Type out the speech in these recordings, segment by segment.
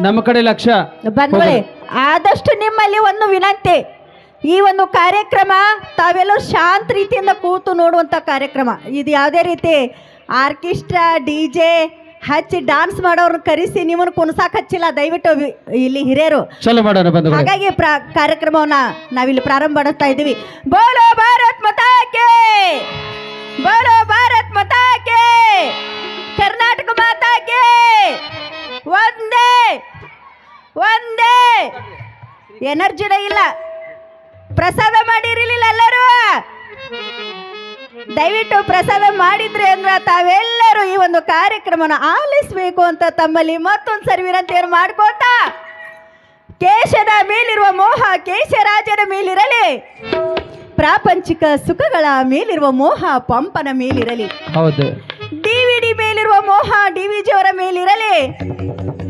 ನಮ್ಮ ಕಡೆ ಲಕ್ಷ್ಯ ಬಂಧುಗಳೇ, ಆದಷ್ಟು ನಿಮ್ಮಲ್ಲಿ ಒಂದು ವಿನಂತಿ, ಈ ಒಂದು ಕಾರ್ಯಕ್ರಮ ತಾವೆಲ್ಲರೂ ಶಾಂತ ರೀತಿಯಿಂದ ಕೂತು ನೋಡುವಂಥ ಕಾರ್ಯಕ್ರಮ ಇದು. ಯಾವುದೇ ರೀತಿ ಆರ್ಕೆಸ್ಟ್ರಾ DJ ಹಚ್ಚಿ ಡಾನ್ಸ್ ಮಾಡೋರನ್ನ ಕರೆಸಿ ನಿಮ್ಮನ್ನು ಕುಣಸಾಕ್ ಹಚ್ಚಿಲ್ಲ. ದಯವಿಟ್ಟು ಇಲ್ಲಿ ಹಿರಿಯರು ಚಲೋ ಮಾಡೋಣ ಬಂಧುಗಳೇ. ಹಾಗಾಗಿ ಕಾರ್ಯಕ್ರಮವನ್ನ ನಾವಿಲ್ಲಿ ಪ್ರಾರಂಭ ಮಾಡುತ್ತಾ ಇದ್ದೀವಿ. ಬೋಲೋ ಭಾರತ್ ಮಾತಾ ಕೇ, ಬೋಲೋ ಭಾರತ್ ಮಾತಾ ಕೇ, ಕರ್ನಾಟಕ ಮಾತಾ ಕೇ, ಒಂದೇ ಒಂದೇ. ಎನರ್ಜಿನ ಇಲ್ಲ, ಪ್ರಸಾದ ಮಾಡಿರಲಿಲ್ಲ ಎಲ್ಲರೂ. ದಯವಿಟ್ಟು ಪ್ರಸಾದ ಮಾಡಿದ್ರಿ ಅಂದ್ರೆ ತಾವೆಲ್ಲರೂ ಈ ಒಂದು ಕಾರ್ಯಕ್ರಮನ ಆಲಿಸಬೇಕು ಅಂತ ತಮ್ಮಲ್ಲಿ ಮತ್ತೊಂದು ಸರಿ ವಿನಂತಿಯನ್ನು ಮಾಡ್ಕೋತಾ, ಕೇಶದ ಮೇಲಿರುವ ಮೋಹ ಕೇಶರಾಜನ ಮೇಲಿರಲಿ, ಪ್ರಾಪಂಚಿಕ ಸುಖಗಳ ಮೇಲಿರುವ ಮೋಹ ಪಂಪನ ಮೇಲಿರಲಿ, ಹೌದು, DVD ಮೇಲಿರುವ ಮೋಹ DVJ ಅವರ ಮೇಲಿರಲಿ,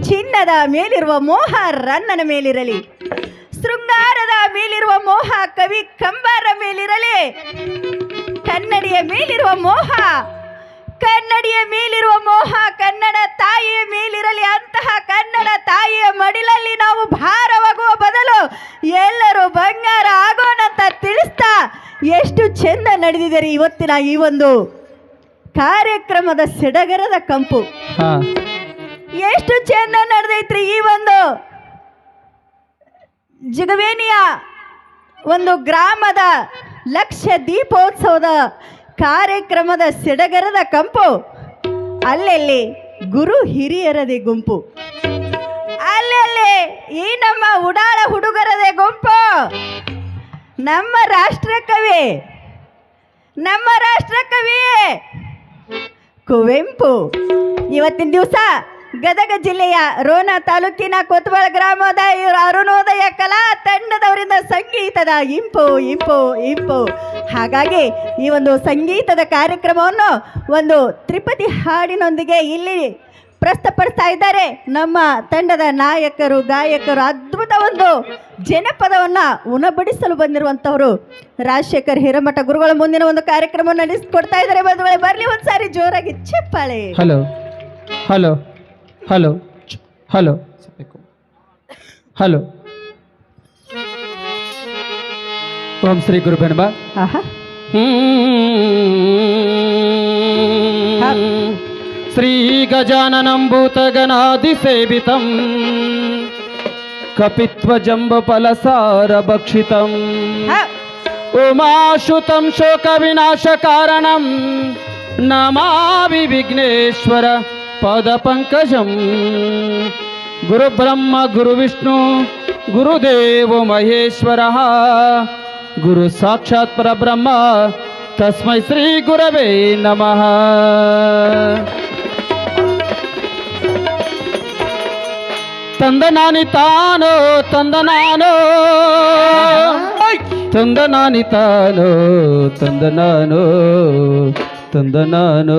ಚಿನ್ನದ ಮೇಲಿರುವ ಮೋಹ ರನ್ನನ ಮೇಲಿರಲಿ, ಶೃಂಗಾರದ ಮೇಲಿರುವ ಮೋಹ ಕವಿ ಕಂಬಾರ ಮೇಲಿರಲಿ, ಕನ್ನಡಿಯ ಮೇಲಿರುವ ಮೋಹ, ಕನ್ನಡಿಯ ಮೇಲಿರುವ ಮೋಹ ಕನ್ನಡ ತಾಯಿಯ ಮೇಲಿರಲಿ. ಅಂತಹ ಕನ್ನಡ ತಾಯಿಯ ಮಡಿಲಲ್ಲಿ ನಾವು ಭಾರವಾಗುವ ಬದಲು ಎಲ್ಲರೂ ಬಂಗಾರ ಆಗೋಣಂತ ತಿಳಿಸ್ತಾ, ಎಷ್ಟು ಚೆಂದ ನಡೆದಿದೆ ಇವತ್ತಿನ ಈ ಒಂದು ಕಾರ್ಯಕ್ರಮದ ಸಡಗರದ ಕಂಪು. ಎಷ್ಟು ಚೆಂದ ನಡೆದೈತ್ರಿ ಈ ಒಂದು ಜಿಗವೇನಿಯ ಒಂದು ಗ್ರಾಮದ ಲಕ್ಷ ದೀಪೋತ್ಸವದ ಕಾರ್ಯಕ್ರಮದ ಸಡಗರದ ಕಂಪು. ಅಲ್ಲಲ್ಲಿ ಗುರು ಹಿರಿಯರದೇ ಗುಂಪು, ಅಲ್ಲಲ್ಲಿ ಈ ನಮ್ಮ ಉಡಾಳ ಹುಡುಗರದೇ ಗುಂಪು. ನಮ್ಮ ರಾಷ್ಟ್ರಕವಿ, ನಮ್ಮ ರಾಷ್ಟ್ರಕವಿ ಕುವೆಂಪು ಇವತ್ತಿನ ದಿವಸ ಗದಗ ಜಿಲ್ಲೆಯ ರೋಣ ತಾಲೂಕಿನ ಕೊತ್ವಾಳ ಗ್ರಾಮದ ಅರುಣೋದಯ ಕಲಾ ತಂಡದವರಿಂದ ಸಂಗೀತದ ಇಂಪು ಇಂಪು ಇಂಪು. ಹಾಗಾಗಿ ಈ ಒಂದು ಸಂಗೀತದ ಕಾರ್ಯಕ್ರಮವನ್ನು ಒಂದು ತ್ರಿಪದಿ ಹಾಡಿನೊಂದಿಗೆ ಇಲ್ಲಿ ಪ್ರಸ್ತುತಪಡಿಸ್ತಾ ಇದ್ದಾರೆ ನಮ್ಮ ತಂಡದ ನಾಯಕರು ಗಾಯಕರು. ಅದ್ಭುತ ಒಂದು ಜನಪದವನ್ನು ಉಣಬಡಿಸಲು ಬಂದಿರುವಂಥವರು ರಾಜಶೇಖರ್ ಹಿರೇಮಠ ಗುರುಗಳ ಮುಂದಿನ ಒಂದು ಕಾರ್ಯಕ್ರಮ ನಡೆಸಿಕೊಡ್ತಾ ಇದ್ದಾರೆ. ಬಂಧುಗಳೇ, ಬರಲಿ ಒಂದ್ಸಾರಿ ಜೋರಾಗಿ ಚಪ್ಪಾಳೆ. Hello hello hello hello hello. ಓಂ ಶ್ರೀ ಗುರು ಬೆಣಬ. ಶ್ರೀ ಗಜಾನನಂ ಭೂತಗಣಾದಿ ಸೇವಿತಂ ಕಪಿತ್ವ ಜಂಬಫಲಸಾರ ಭಕ್ಷಿತಂ ಉಮಾಶುತಂ ಶೋಕ ವಿನಾಶ ಕಾರಣಂ ನಮಾಮಿ ವಿಘ್ನೇಶ್ವರ ಪದ ಪಂಕಜಂ. ಗುರು ಬ್ರಹ್ಮ ಗುರು ವಿಷ್ಣು ಗುರುದೇವ ಮಹೇಶ್ವರ ಗುರು ಸಾಕ್ಷಾತ್ ಪರಬ್ರಹ್ಮ ತಸ್ಮೈ ಶ್ರೀ ಗುರವೇ ನಮಃ. ತಂದ ನಾನಿ ತಾನೋ ತಂದ ನಾನು, ತಂದ ನಾನಿ ತಾನೋ ತಂದ ನಾನು, ತಂದ ನಾನು,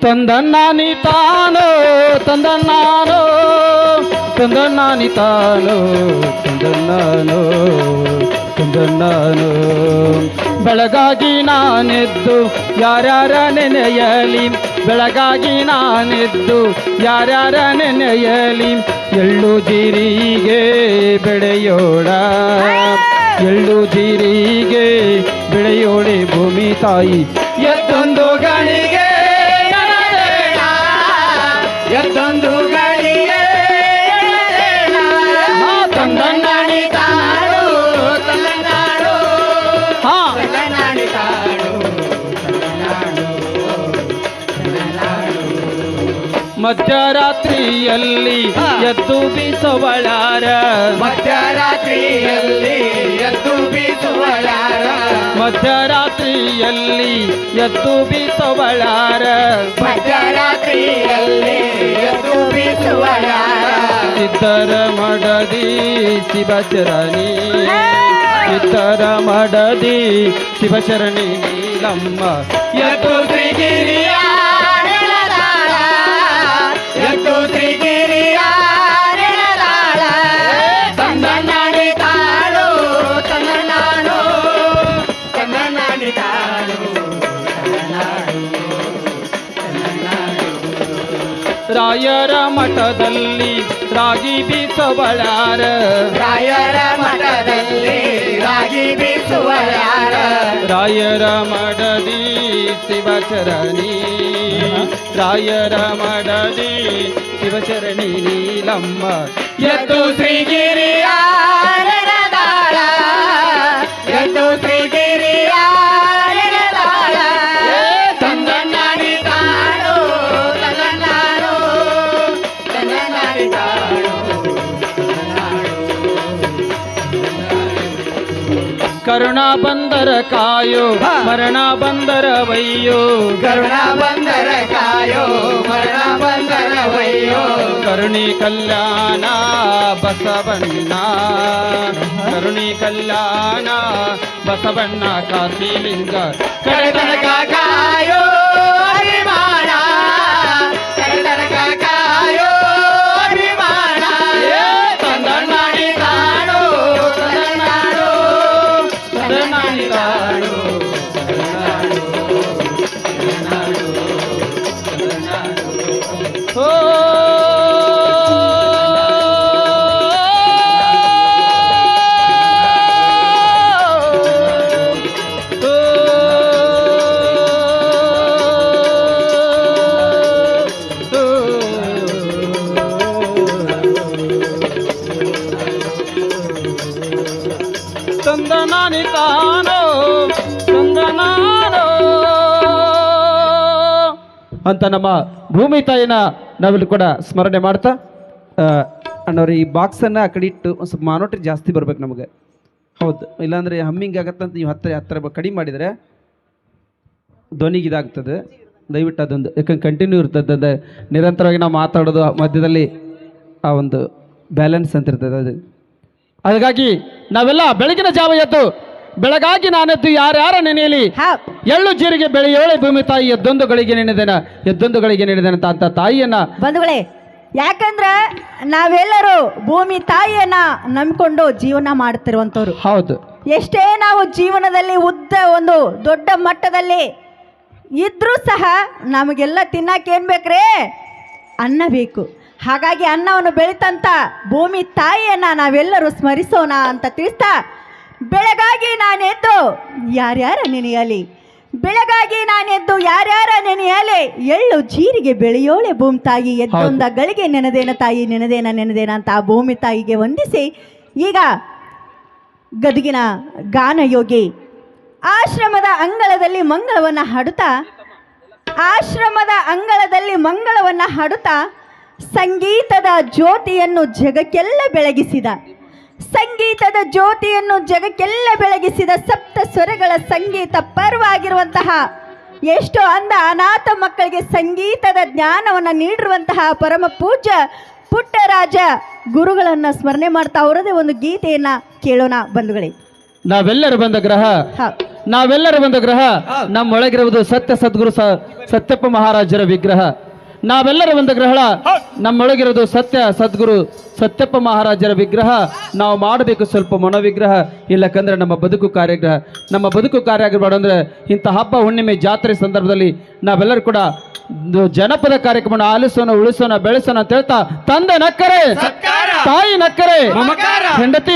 ತಂದ ನಾನಿ ತಾನೋ ತಂದ ನಾನು, ತಂದ ನಾನಿ ತಾನೋ ತಂದ ನಾನು, ತಂದ ನಾನು. ಬೆಳಗಾಗಿ ನಾನೆದ್ದು ಯಾರ್ಯಾರ ನೆನೆಯಲಿ, ಬೆಳಗಾಗಿ ನಾನೆದ್ದು ಯಾರ್ಯಾರ ನೆನೆಯಲಿ. ಎಳ್ಳು ಜೀರಿಗೆ ಬೆಳೆಯೋಣ, ಎಳ್ಳು ಜೀರಿಗೆ ಬೆಳೆಯೋಳೆ ಭೂಮಿ ತಾಯಿ. ಎತ್ತೊಂದು ಗಳಿಗೆ ಎತ್ತೊಂದು ಗಳಿಗೆ ತಂದ ನಾಡಿ ತಾಳು ತಂದ ನಾಡು, ತಂದ ನಾಡಿ ತಾಳು ಮಧ್ಯರಾತ್ರಿಯಲ್ಲಿ ಎದ್ದು ಬೀಸುವಳಾರ, ಮಧ್ಯರಾತ್ರಿಯಲ್ಲಿ ಎದ್ದು ಬೀಸುವಳಾರ, ಮಧ್ಯರಾತ್ರಿಯಲ್ಲಿ ಎದ್ದು ಬೀಸುವಳಾರ, ಮಧ್ಯರಾತ್ರಿಯಲ್ಲಿ ಎದ್ದು ಬೀಸುವಳಾರ. ಸಿದ್ಧರ ಮಡದಿ ಶಿವಚರಣಿ, ಸಿದ್ಧರ ಮಡದಿ ಶಿವಶರಣಿ ನೀಲಮ್ಮ. ಎದ್ದು ಶ್ರೀಗಿರಿಯ ಎದ್ದು ಶ್ರೀಗಿರಿಯ ತಂದ ನಾಡಿ ತಾಳು ತಂದ ನಾಡು, ತಂದ ನಾಡಿ ತಾಳು ತಂದ ನಾಡು, ತಂದ ನಾಡು. ರಾಯರ ಮಠದಲ್ಲಿ ರಾಗಿ ಬೀಸಬಳ್ಯಾರ ರಾಯರ ಮಠದಲ್ಲಿ ರಾಗಿ ಬೀಸುವ ಯಾರ ರಾಯರ ಮಡದಿ ಶಿವಚರಣಿ ರಾಯರ ಮಡದಿ ಶಿವಚರಣಿ ನೀಲಮ್ಮ ಎದ್ದು ಶ್ರೀಗಿರಿಯ ನೆನೆದಾಳ ಎದ್ದು ಶ್ರೀಗಿರಿಯ ನೆನೆದಾಳ ತಂದನಾಡಿ ತಾಳು ತನ್ನನಾಡು ತನ್ನನಾಡಿ ತಾಳು ಕರುಣ ಬಂದರ ಕಾಯೋ ಮರಣ ಬಂದರ ವಯ್ಯೋ ಕರುಣ ಬಂದರ ಕಾಯೋ ಮರಣ ಬಂದರ ವಯ್ಯೋ ಕರುಣಿ ಕಲ್ಯಾಣ ಬಸವಣ್ಣ ಕರುಣಿ ಕಲ್ಯಾಣ ಬಸವಣ್ಣ ಕಾಶಿಲಿಂಗ ಕಡೆತನಕ ಕಾಯೋ ಅಭಿಮಾನ ಕಡೆತನಕ ಕಾಯೋ ಅಭಿಮಾನ ತಂದನಾಡಿ ತಾಳು ತನ್ನನಾಡು ತನ್ನನಾಡಿ ತಾಳು ಓ ತಂದನಾನಿ ತಾನೋ ತಂದನಾನೋ ಅಂತ ನಮ್ಮ ಭೂಮಿ ತಾಯಿನ ನಾವಿಲ್ಲಿ ಕೂಡ ಸ್ಮರಣೆ ಮಾಡ್ತಾ ಅಣ್ಣವ್ರು ಈ ಬಾಕ್ಸನ್ನು ಆ ಕಡೆ ಇಟ್ಟು ಒಂದು ಸ್ವಲ್ಪ ಮಾನೋಟ್ರಿ ಜಾಸ್ತಿ ಬರ್ಬೇಕು ನಮಗೆ ಹೌದು ಇಲ್ಲಾಂದರೆ ಹಮ್ಮಿಂಗ್ ಆಗತ್ತಂತ ನೀವು ಹತ್ತಿರ ಕಡಿಮೆ ಮಾಡಿದರೆ ಧ್ವನಿಗೆ ಇದಾಗ್ತದೆ ದಯವಿಟ್ಟು ಅದೊಂದು ಯಾಕಂದ್ರೆ ಕಂಟಿನ್ಯೂ ಇರ್ತದೆ ನಿರಂತರವಾಗಿ ನಾವು ಮಾತಾಡೋದು ಮಧ್ಯದಲ್ಲಿ ಆ ಒಂದು ಬ್ಯಾಲೆನ್ಸ್ ಅಂತ ಇರ್ತದೆ ಅದು ಹಾಗಾಗಿ ನಾವೆಲ್ಲ ಬೆಳಗಿನ ಜಾವ ಎದ್ದು ಬೆಳಗಾಗಿ ನಾನೆದ್ದು ಯಾರ್ಯಾರ ನೆನೆಯಲಿ ಎಳ್ಳು ಜೀರಿಗೆ ಬೆಳೆಯೋಳೆ ಭೂಮಿ ತಾಯಿ ಎದ್ದೊಂದು ಗಳಿಗೆ ನೆನೆದೇನ ಎದ್ದೊಂದು ಗಳಿಗೆ ನೆನೆದೇನ ಅಂತ ತಾಯಿಯನ್ನ ಬಂಧುಗಳೇ, ಯಾಕಂದ್ರ ನಾವೆಲ್ಲರೂ ಭೂಮಿ ತಾಯಿಯನ್ನ ನಂಬಿಕೊಂಡು ಜೀವನ ಮಾಡ್ತಿರುವಂತವ್ರು. ಹೌದು, ಎಷ್ಟೇ ನಾವು ಜೀವನದಲ್ಲಿ ಒಂದು ದೊಡ್ಡ ಮಟ್ಟದಲ್ಲಿ ಇದ್ರೂ ಸಹ ನಮಗೆಲ್ಲ ತಿನ್ನಕ್ಕೆ ಏನ್ ಬೇಕ್ರಿ? ಅನ್ನ ಬೇಕು. ಹಾಗಾಗಿ ಅನ್ನವನ್ನು ಬೆಳಿತಂತ ಭೂಮಿ ತಾಯಿಯನ್ನ ನಾವೆಲ್ಲರೂ ಸ್ಮರಿಸೋಣ ಅಂತ ತಿಳಿಸ್ತಾ, ಬೆಳಗಾಗಿ ನಾನೆದ್ದು ಯಾರ್ಯಾರ ನೆನೆಯಲಿ, ಬೆಳಗಾಗಿ ನಾನೆದ್ದು ಯಾರ್ಯಾರ ನೆನೆಯಲಿ, ಎಳ್ಳು ಜೀರಿಗೆ ಬೆಳೆಯೋಳೆ ಭೂಮಿ ತಾಯಿ ಎದ್ದೊಂದ ಗಳಿಗೆ ನೆನೆದೇನ ತಾಯಿ ನೆನೆದೇನ ಅಂತ ಆ ಭೂಮಿ ತಾಯಿಗೆ ವಂದಿಸಿ, ಈಗ ಗದಗಿನ ಗಾನಯೋಗಿ ಆಶ್ರಮದ ಅಂಗಳದಲ್ಲಿ ಮಂಗಳವನ್ನು ಹಾಡುತ್ತಾ ಸಂಗೀತದ ಜ್ಯೋತಿಯನ್ನು ಜಗಕ್ಕೆಲ್ಲ ಬೆಳಗಿಸಿದ ಸಪ್ತ ಸ್ವರಗಳ ಸಂಗೀತ ಪರ್ವ ಆಗಿರುವಂತಹ, ಎಷ್ಟೋ ಅನಾಥ ಮಕ್ಕಳಿಗೆ ಸಂಗೀತದ ಜ್ಞಾನವನ್ನು ನೀಡಿರುವಂತಹ ಪರಮ ಪೂಜ್ಯ ಪುಟ್ಟರಾಜ ಗುರುಗಳನ್ನು ಸ್ಮರಣೆ ಮಾಡ್ತಾ ಅವರದೇ ಒಂದು ಗೀತೆಯನ್ನ ಕೇಳೋಣ ಬಂಧುಗಳೇ. ನಾವೆಲ್ಲರೂ ಬಂದ ಗ್ರಹ ನಮ್ಮೊಳಗಿರುವುದು ಸತ್ಯ ಸದ್ಗುರು ಸತ್ಯಪ್ಪ ಮಹಾರಾಜರ ವಿಗ್ರಹ. ನಾವೆಲ್ಲರ ಒಂದು ಗ್ರಹಣ ನಮ್ಮೊಳಗಿರೋದು ಸತ್ಯ ಸದ್ಗುರು ಸತ್ಯಪ್ಪ ಮಹಾರಾಜರ ವಿಗ್ರಹ. ನಾವು ಮಾಡಬೇಕು ಸ್ವಲ್ಪ ಮನೋವಿಗ್ರಹ, ಇಲ್ಲಕಂದ್ರೆ ನಮ್ಮ ಬದುಕು ಕಾರ್ಯ ಅಂದ್ರೆ ಇಂಥ ಹಬ್ಬ ಹುಣ್ಣಿಮೆ ಜಾತ್ರೆ ಸಂದರ್ಭದಲ್ಲಿ ನಾವೆಲ್ಲರೂ ಕೂಡ ಜನಪದ ಕಾರ್ಯಕ್ರಮ ಆಲಿಸೋಣ, ಉಳಿಸೋಣ, ಬೆಳೆಸೋಣ ಅಂತ ಹೇಳ್ತಾ, ತಂದೆ ನಕ್ಕರೆ, ತಾಯಿ ನಕ್ಕರೆ, ಹೆಂಡತಿ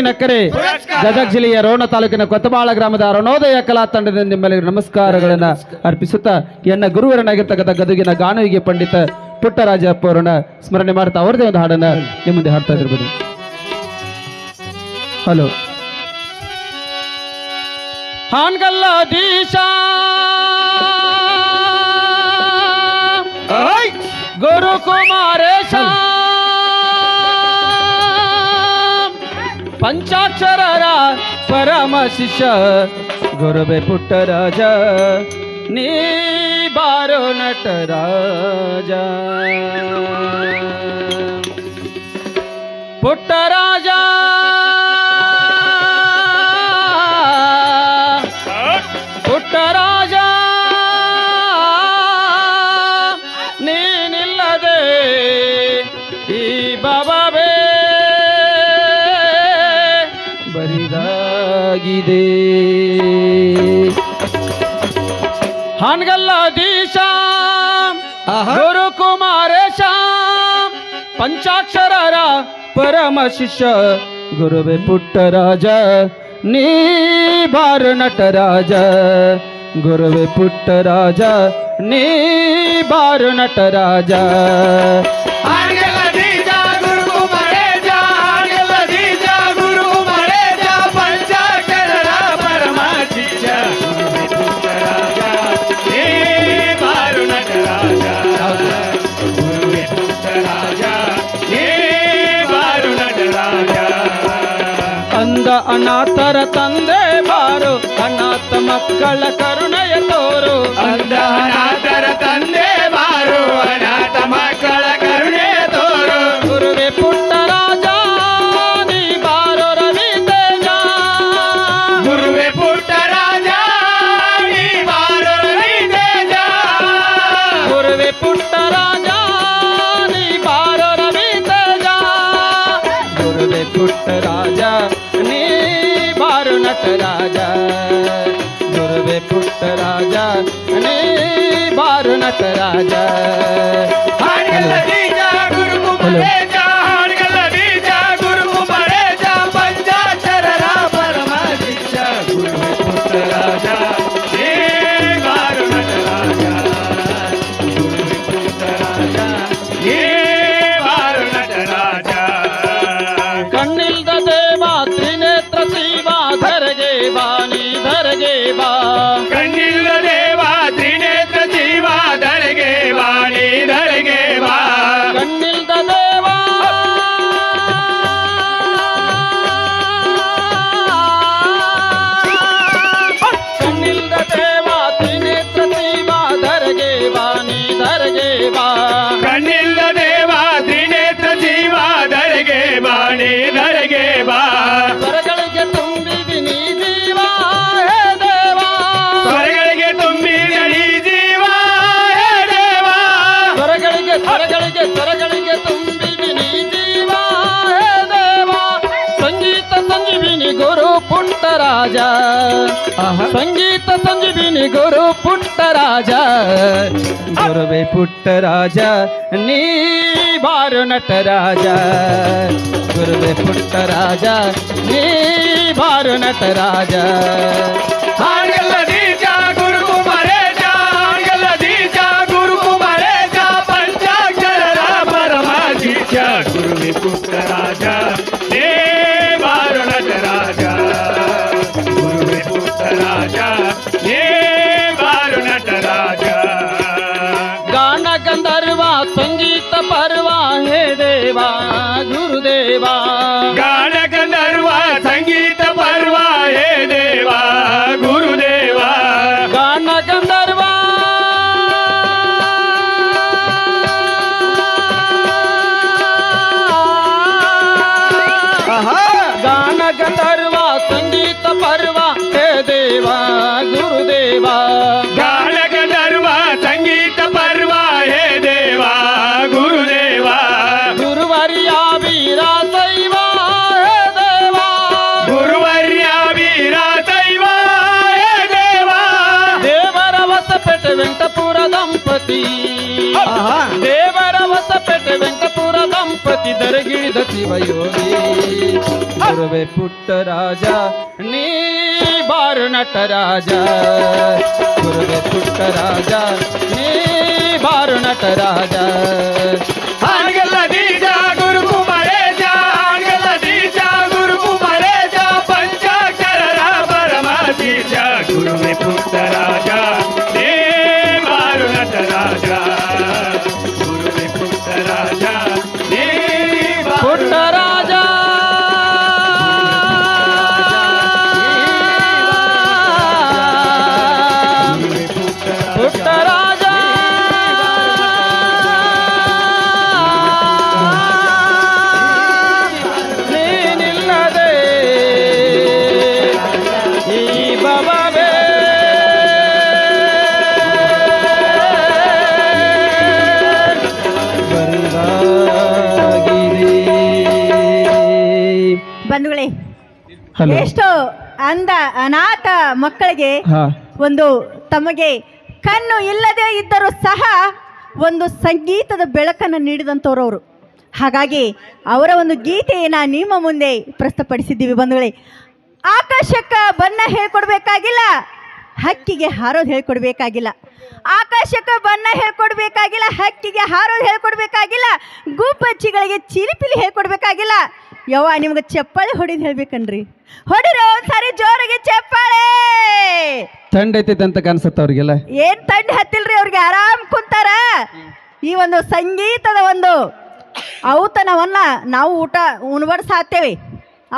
ನಕ್ಕರೆ ಗದಗ ಜಿಲ್ಲೆಯ ರೋಣ ತಾಲೂಕಿನ ಕೊತ್ತಬಾಳ ಗ್ರಾಮದ ಅರುಣೋದಯ ಕಲಾ ತಂಡದಿಂದ ನಿಮ್ಮೆಲ್ಲರಿಗೂ ನಮಸ್ಕಾರಗಳನ್ನ ಅರ್ಪಿಸುತ್ತಾ, ಎನ್ನ ಗುರುವರನಾಗಿರ್ತಕ್ಕಂಥ ಗದಗಿನ ಗಾನವಿಗೆ ಪಂಡಿತ ಪುಟ್ಟರಾಜಪ್ಪ ಅವರನ್ನ ಸ್ಮರಣೆ ಮಾಡ್ತಾ ಅವರದೇ ಒಂದು ಹಾಡನ್ನ ನಿಮ್ಮ ಮುಂದೆ ಹಾಡ್ತಾ ಇರ್ಬೋದು. ಹಲೋ. ಹಾನ್ಗಲ್ಲ ದೀಶಾ ಗುರು ಕುಮಾರೇಶ ಪಂಚಾಕ್ಷರರ ಪರಮ ಶಿಷ್ಯ ಗುರುಬೆ ಪುಟ್ಟರಾಜ ನೀ ಬಾರೋ ನಟರಾಜ. ಪುಟ್ಟರಾಜ ಪುಟ್ಟರಾಜ ನೀನಿಲ್ಲದೆ ಈ ಬಾಬಾವೇ ಬರಿದಾಗಿದೆ. ಹಾನ್ಗಲ್ಲ ದೀಶಾ ಗುರು ಕುಮಾರೇಶ ಪಂಚಾಕ್ಷರರ ಪರಮ ಶಿಷ್ಯ ಗುರುವೆ ಪುಟ್ಟರಾಜ ನೀ ಬಾರ ನಟರಾಜ ಗುರುವೆ ಪುಟ್ಟರಾಜ ನೀ ಬಾರ ನಟರಾಜ ಹಾಗೆಲ್ಲ ದೀಜ ಗುರು ಕುಮಾರೇಶ ಹಾಗೆಲ್ಲ ದೀಜ ಗುರು ಕುಮಾರೇಶ ಪಂಚಾಕ್ಷರರ ಪರಮ ಶಿಷ್ಯ ಗುರುವೆ ಪುಟ್ಟರಾಜ ನೀ ಬಾರು ನಟರಾಜ ಗುರುವೆ ಪುಟ್ಟರಾಜ ನೀ ಬಾರು ನಟರಾಜ ಅಂದ ಅನಾಥರ ತಂದೆ ಬಾರು ಅನಾಥ ಮಕ್ಕಳ ಕರುಣೆಯ ತೋರು ಅಂಧ ಅನಾಥರ ತಂದೆ ಬಾರು ಅನಾಥ ಮಕ್ಕಳ ಕರುಣೆ ತೋರು ಗುರುವೆ ಪುಟ್ಟರಾಜ ನೀ ಬಾರೋ ರವಿ ತೇಜ ಗುರುವೆ ಪುಟ್ಟರಾಜ ನೀ ಬಾರೋ ರವಿ ತೇಜ ಗುರುವೆ ಪುಟ್ಟರಾಜ ನೀ ಬಾರೋ ರವಿ ತೇಜ ಗುರುವೆ ಪುಟ್ಟರಾಜ ನೀ ಬಾರು ನಟರಾಜ ಗುರುವೆ ಪುಟ್ಟರಾಜ ನೀ ಬಾರು ನಟರಾಜ ಹಾಡಿಗೆಲ್ಲ ಬೀಜ ಗುರು ಕುಮಾರೇಶ ಹಾಡಿಗೆಲ್ಲ ಬೀಜ ಗುರು ಕುಮಾರೇಶ ಪಂಚಾಕ್ಷರರ ಪರಮ ಶಿಷ್ಯ ಗುರುವೆ ಪುಟ್ಟರಾಜ ನೀ ಬಾರು ನಟರಾಜ ಗುರುವೆ ಪುಟ್ಟರಾಜ ನೀ ಬಾರು ನಟರಾಜ ಕಣ್ಣಿಲ್ದ ದೇವ ತ್ರಿನೇತ್ರ ಶಿವ ಧರೆಗೆ ಬಾ ನೀ ಧರೆಗೆ ಬಾ ಕಣ್ಣಿಲ್ಲ ದೇವ ತ್ರಿನೇತ್ರ ಜೀವ ಧರೆಗೆ ವಾಣಿ ಧರೆಗೆ ಬಾ ಕಣ್ಣಿಲ್ದ ದೇವ ಕಣ್ಣಿಲ್ದ ದೇವ ತ್ರಿನೇತ್ರ ಶಿವ ಧರೆಗೆ ಬಾ ನೀ ಧರೆಗೆ ಬಾ ಕಣ್ಣಿಲ್ಲ ದೇವ ತ್ರಿನೇತ್ರ ಜೀವ ಧರೆಗೆ ವಾಣಿ ಧರೆಗೆ ಬಾ ಸ್ವರಗಳಿಗೆ ತುಂಬಿದಿನಿ ಜೀವ ಹೇ ದೇವ ಸ್ವರಗಳಿಗೆ ತುಂಬಿದ ನೀ ಜೀವ ಹೇ ದೇವ ಸ್ವರಗಳಿಗೆ ಸ್ವರಗಳಿಗೆ ಸ್ವರಗಳಿಗೆ ತುಂಬಿದಿನಿ ಜೀವ ಹೇ ದೇವ ಸಂಗೀತ ಸಂಜೀವಿನಿ ಗುರು ಪುಟ್ಟರಾಜ ಸಂಗೀತ ಸಂಜೀವಿನಿ ಗುರು ಪುಟ್ಟರಾಜ ಗುರುವೆ ಪುಟ್ಟರಾಜ ನೀ ಬಾರು ನಟರಾಜ ಗುರುವೆ ಪುಟ್ಟರಾಜ ನೀ ಬಾರು ನಟರಾಜ ಹಾಗೆಲ್ಲ ದೀಜ ಗುರು ಕುಮಾರೇಶ ಹಾಗೆಲ್ಲ ದೀಜ ಗುರು ಕುಮಾರೇಶ ಪಂಚಾಕ್ಷರರ ಪರಮ ಶಿಷ್ಯ ಗುರುವೆ ಪುಟ್ಟರಾಜ ನೀ ಬಾರು ನಟರಾಜ ಗುರುವೆ ಪುಟ್ಟರಾಜ ನೀ ಬಾರು ನಟರಾಜ ಗಾನ ಗಂಧರ್ವ ಸಂಗೀತ ಪರ್ವ ಹೇ ದೇವ ಗುರುದೇವ ಗಾನ ಗಂಧರ್ವ ಸಂಗೀತ ಪರ್ವ ಹೇ ದೇವ ಗುರುದೇವ ಗಾನ ಗಂಧರ್ವ ಗಾನ ಗಂಧರ್ವ ಸಂಗೀತ ಪರ್ವ ಹೇ ದೇವ ಗುರುದೇವ ಗಾನ ಗಂಧರ್ವ ಸಂಗೀತ ಪರ್ವ ಹೇ ದೇವ ಗುರುದೇವ ಗುರುವರ್ಯ ವೀರ ಶೈವ ಹೇ ದೇವ ಗುರುವರ್ಯ ವೀರ ದೈವ ಹೇ ದೇವ ದೇವರ ಹೊಸಪೇಟೆ ವೆಂಕಟಪುರ ದಂಪತಿ ದೇವರ ಹೊಸಪೇಟೆ ವೆಂಕಟಪುರ ದಂಪತಿ ದರಗಿಳಿದ ಶಿವಯೋಗಿ ಗುರುವೆ ಪುಟ್ಟರಾಜ ನೀ ಬಾರು ನಟರಾಜ ಗುರುವೆ ಪುಟ್ಟರಾಜ ನೀ ಬಾರು ನಟರಾಜ ಹಾಗೆಲ್ಲ ದೀಜ ಗುರು ಕುಮಾರೇಶ ಹಾಗೆಲ್ಲ ದೀಜ ಗುರು ಕುಮಾರೇಶ ಪಂಚಾಕ್ಷರರ ಪರಮ ಶಿಷ್ಯ ಗುರುವೆ ಪುಟ್ಟರಾಜ ನೀ ಬಾರು ನಟರಾಜ ಗುರುವೆ ಪುಟ್ಟರಾಜ ನೀ ಬಾರು ಪುಟ್ಟರಾಜ ಪುಟ್ಟರಾಜ ನೀನಿಲ್ಲದೆ ಈ ಬಬವೇ ಬಂಧುಗಳೇ ಹಲೋ ಎಷ್ಟೋ ಅಂಧ ಅನಾಥ ಮಕ್ಕಳಿಗೆ ಹಾ ಒಂದು ತಮಗೆ ಕಣ್ಣು ಇಲ್ಲದೆ ಇದ್ದರೂ ಸಹ ಒಂದು ಸಂಗೀತದ ಬೆಳಕನ್ನು ನೀಡಿದಂಥವ್ರು ಅವರು. ಹಾಗಾಗಿ ಅವರ ಒಂದು ಗೀತೆಯನ್ನು ನಿಮ್ಮ ಮುಂದೆ ಪ್ರಸ್ತುತಪಡಿಸಿದ್ದೀವಿ ಬಂಧುಗಳೇ. ಆಕಾಶಕ್ಕೆ ಬಣ್ಣ ಹೇಳ್ಕೊಡ್ಬೇಕಾಗಿಲ್ಲ, ಹಕ್ಕಿಗೆ ಹಾರೋದು ಹೇಳ್ಕೊಡ್ಬೇಕಾಗಿಲ್ಲ. ಆಕಾಶಕ್ಕೆ ಬಣ್ಣ ಹೇಳ್ಕೊಡ್ಬೇಕಾಗಿಲ್ಲ, ಹಕ್ಕಿಗೆ ಹಾರೋದು ಹೇಳ್ಕೊಡ್ಬೇಕಾಗಿಲ್ಲ, ಗುಬ್ಬಚ್ಚಿಗಳಿಗೆ ಚಿಲಿಪಿಲಿ ಹೇಳ್ಕೊಡ್ಬೇಕಾಗಿಲ್ಲ. ಯವ್ವ ನಿಮ್ಗೆ ಚಪ್ಪಾಳೆ ಹೊಡಿದು ಹೇಳ್ಬೇಕನ್ರಿ, ಹೊಡಿರೋ ಒಂದ್ಸಾರಿ ಜೋರಾಗಿ ಚಪ್ಪಾಳೆ. ತಂಡ ಐತೈತೆ ಅಂತ ಕಾಣಿಸುತ್ತೆ ಅವ್ರಿಗೆಲ್ಲ. ಏನ್ ತಂಡ ಹತ್ತಿಲ್ರಿ, ಅವ್ರಿಗೆ ಆರಾಮ್ ಕುಂತಾರ. ಈ ಒಂದು ಸಂಗೀತದ ಒಂದು ಔತಣವನ್ನ ನಾವು ಊಟ ಉಣಬಡಿಸಾತೇವೆ,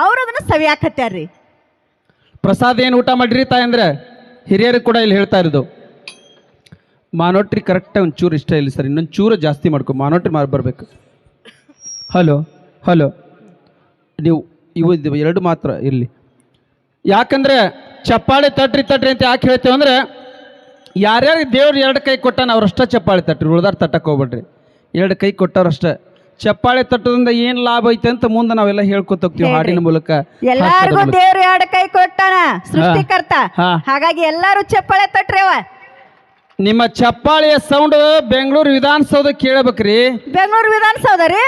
ಅವ್ರು ಅದನ್ನ ಸವಿಯಾಕತ್ಯಾರ್ರಿ. ಪ್ರಸಾದ್ ಏನು ಊಟ ಮಾಡಿರಿ ತಾಯಂದ್ರೆ ಹಿರಿಯರು ಕೂಡ ಇಲ್ಲಿ ಹೇಳ್ತಾ ಇರೋದು, ಮಾನೋಟ್ರಿ ಕರೆಕ್ಟಾಗಿ ಒಂದು ಚೂರು ಇಷ್ಟ ಇಲ್ಲ ಸರ್, ಇನ್ನೊಂದು ಚೂರು ಜಾಸ್ತಿ ಮಾಡ್ಕೊ, ಮಾನೋಟ್ರಿ ಬರಬೇಕು. ಹಲೋ ಹಲೋ, ನೀವು ಇವು ಎರಡು ಮಾತ್ರ ಇರಲಿ. ಯಾಕಂದರೆ ಚಪ್ಪಾಳೆ ತಟ್ರಿ ತಟ್ರಿ ಅಂತ ಯಾಕೆ ಹೇಳ್ತೇವೆ ಅಂದರೆ, ಯಾರ್ಯಾರಿಗೆ ದೇವ್ರು ಎರಡು ಕೈ ಕೊಟ್ಟಾನ ಅವ್ರಷ್ಟೇ ಚಪ್ಪಾಳೆ ತಟ್ರಿ, ಉಳ್ದಾರ ತಟ್ಟಕ್ಕೆ ಹೋಗ್ಬೇಡ್ರಿ. ಎರಡು ಕೈ ಕೊಟ್ಟವ್ರಷ್ಟೇ. ಚಪ್ಪಾಳೆ ತಟ್ಟೋದ್ರಿಂದ ಏನು ಲಾಭ ಐತೆ ಅಂತ ಮುಂದೆ ನಾವೆಲ್ಲ ಹೇಳ್ಕೊತ ಹೋಗ್ತೀವಿ ಹಾಡಿನ ಮೂಲಕ. ಎಲ್ಲಾರ್ಗೂ ದೇವ್ರು ಎರಡು ಕೈ ಕೊಟ್ಟಾನ, ಸೃಷ್ಟಿಕರ್ತ. ಹಾಗಾಗಿ ಎಲ್ಲಾರು ಚಪ್ಪಾಳೆ ತಟ್ರಿವ. ನಿಮ್ಮ ಚಪ್ಪಾಳೆಯ ಸೌಂಡ್ ಬೆಂಗಳೂರು ವಿಧಾನಸೌಧ ಕೇಳಬೇಕ್ರಿ. ಬೆಂಗಳೂರು ವಿಧಾನಸೌಧ ರೀ,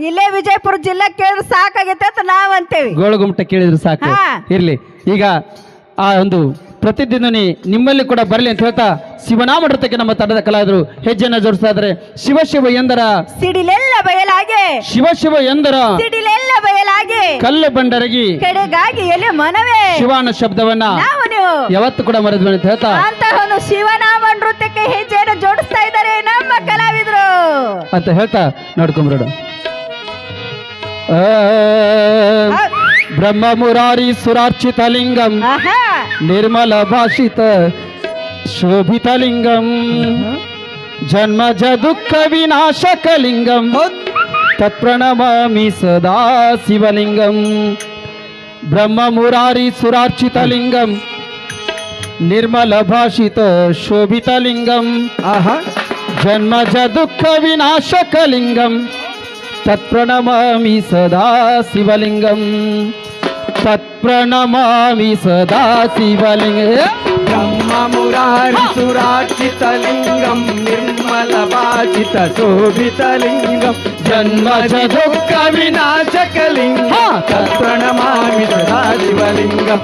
ಇಲ್ಲೇ ವಿಜಯಪುರ ಜಿಲ್ಲಾ ಕೇಳಿದ್ರೆ ಸಾಕಾಗೈತೆ ಅಂತ ನಾವ್ ಅಂತೇವಿ. ಗೋಳಗುಮಟ ಕೇಳಿದ್ರೆ ಸಾಕು. ಇರ್ಲಿ, ಈಗ ಆ ಒಂದು ಪ್ರತಿಧ್ವನಿ ನಿಮ್ಮಲ್ಲಿ ಕೂಡ ಬರಲಿ ಅಂತ ಹೇಳ್ತಾ ಶಿವನಾಮ ನೃತ್ಯಕ್ಕೆ ನಮ್ಮ ತಂಡದ ಕಲಾವಿದರು ಹೆಜ್ಜೆಯನ್ನು ಜೋಡಿಸ್ತಾ ಇದ್ದಾರೆ. ಶಿವ ಶಿವ ಎಂದರ ಸಿಡಿಲೆಲ್ಲ ಬಯಲಾಗೆ, ಶಿವ ಶಿವ ಎಂದರ ಸಿಡಿಲೆಲ್ಲ ಬಯಲಾಗೆ, ಕಲ್ಲು ಬಂಡರಗಿ ಕಡೆಗಾಗಿ ಎಲೆ ಮನವೇ, ಶಿವನ ಶಬ್ದವನ್ನ ನಾವು ನೀವು ಯಾವತ್ತು ಕೂಡ ಮರೆದ್ವಿ ಅಂತ ಹೇಳ್ತಾ ಅಂತ ಒಂದು ಶಿವನಾಮ ನೃತ್ಯಕ್ಕೆ ಹೆಜ್ಜೆಯನ್ನು ಜೋಡಿಸ್ತಾ ಇದ್ದಾರೆ ನಮ್ಮ ಕಲಾವಿದರು ಅಂತ ಹೇಳ್ತಾ ನೋಡ್ಕೊಂಬರೋಣ. ಬ್ರಹ್ಮ ಮುರಾರಿ ಸುರಾರ್ಚಿತ ಲಿಂಗಂ ನಿರ್ಮಲ ಭಾಷಿತ ಶೋಭಿತ ಲಿಂಗಂ ಜನ್ಮಜ ದುಃಖ ವಿನಾಶಕ ಲಿಂಗಂ ತತ್ಪ್ರಣಮಾಮಿ ಸದಾ ಶಿವಲಿಂಗಂ. ಬ್ರಹ್ಮ ಮುರಾರಿ ಸುರಾರ್ಚಿತ ಲಿಂಗಂ ನಿರ್ಮಲ ಭಾಷಿತ ಶೋಭಿತ ಲಿಂಗಂ ಜನ್ಮಜ ದುಃಖ ವಿನಾಶಕ ಲಿಂಗಂ ತತ್ಪ್ರಣಮಾಮಿ ಸದಾ ಶಿವಲಿಂಗಂ ತತ್ಪ್ರಣಮಾಮಿ ಸದಾ ಶಿವಲಿಂಗಂ. ಬ್ರಹ್ಮ ಮುರಾರಿ ಸುರಾರ್ಚಿತ ಲಿಂಗಂ ನಿರ್ಮಲ ಭಾಷಿತ ಶೋಭಿತ ಲಿಂಗಂ ಜನ್ಮಜ ದುಃಖ ವಿನಾಶಕ ಲಿಂಗಂ ತತ್ಪ್ರಣಮಾಮಿ ಸದಾ ಶಿವಲಿಂಗಂ.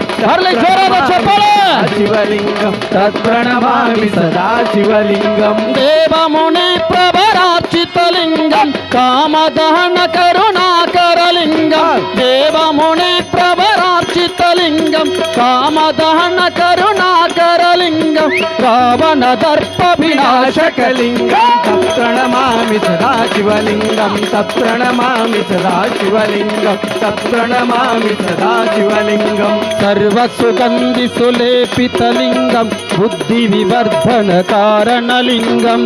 ಶಿವಲಿಂಗಂ ತತ್ಪ್ರಣಮಾಮಿ ಸದಾ ಶಿವಲಿಂಗಂ. ದೇವ ಮುನಿ ಪ್ರಭರಾರ್ಚಿತ ಲಿಂಗಂ ಕಾಮದಹನ ಕರುಣಾಕರ ಲಿಂಗಂ. ದೇವ ಮುನಿ ಪ್ರಭರಾರ್ಚಿತ ಲಿಂಗಂ ಕಾಮದಹನ ಕರುಣಾಕರ ಲಿಂಗಂ ರಾವಣ ದರ್ಪ ವಿನಾಶಕ ಲಿಂಗಂ ತತ್ಪ್ರಣಮಾಮಿ ಸದಾ ಶಿವಲಿಂಗಂ ತತ್ಪ್ರಣಮಾಮಿ ಸದಾ ಶಿವಲಿಂಗಂ ತತ್ಪ್ರಣಮಾಮಿ ಸದಾ ಶಿವಲಿಂಗಂ. ಸರ್ವ ಸುಗಂಧಿ ಸುಲೇಪಿತ ಲಿಂಗಂ ಬುದ್ಧಿ ವಿವರ್ಧನ ಕಾರಣ ಲಿಂಗಂ.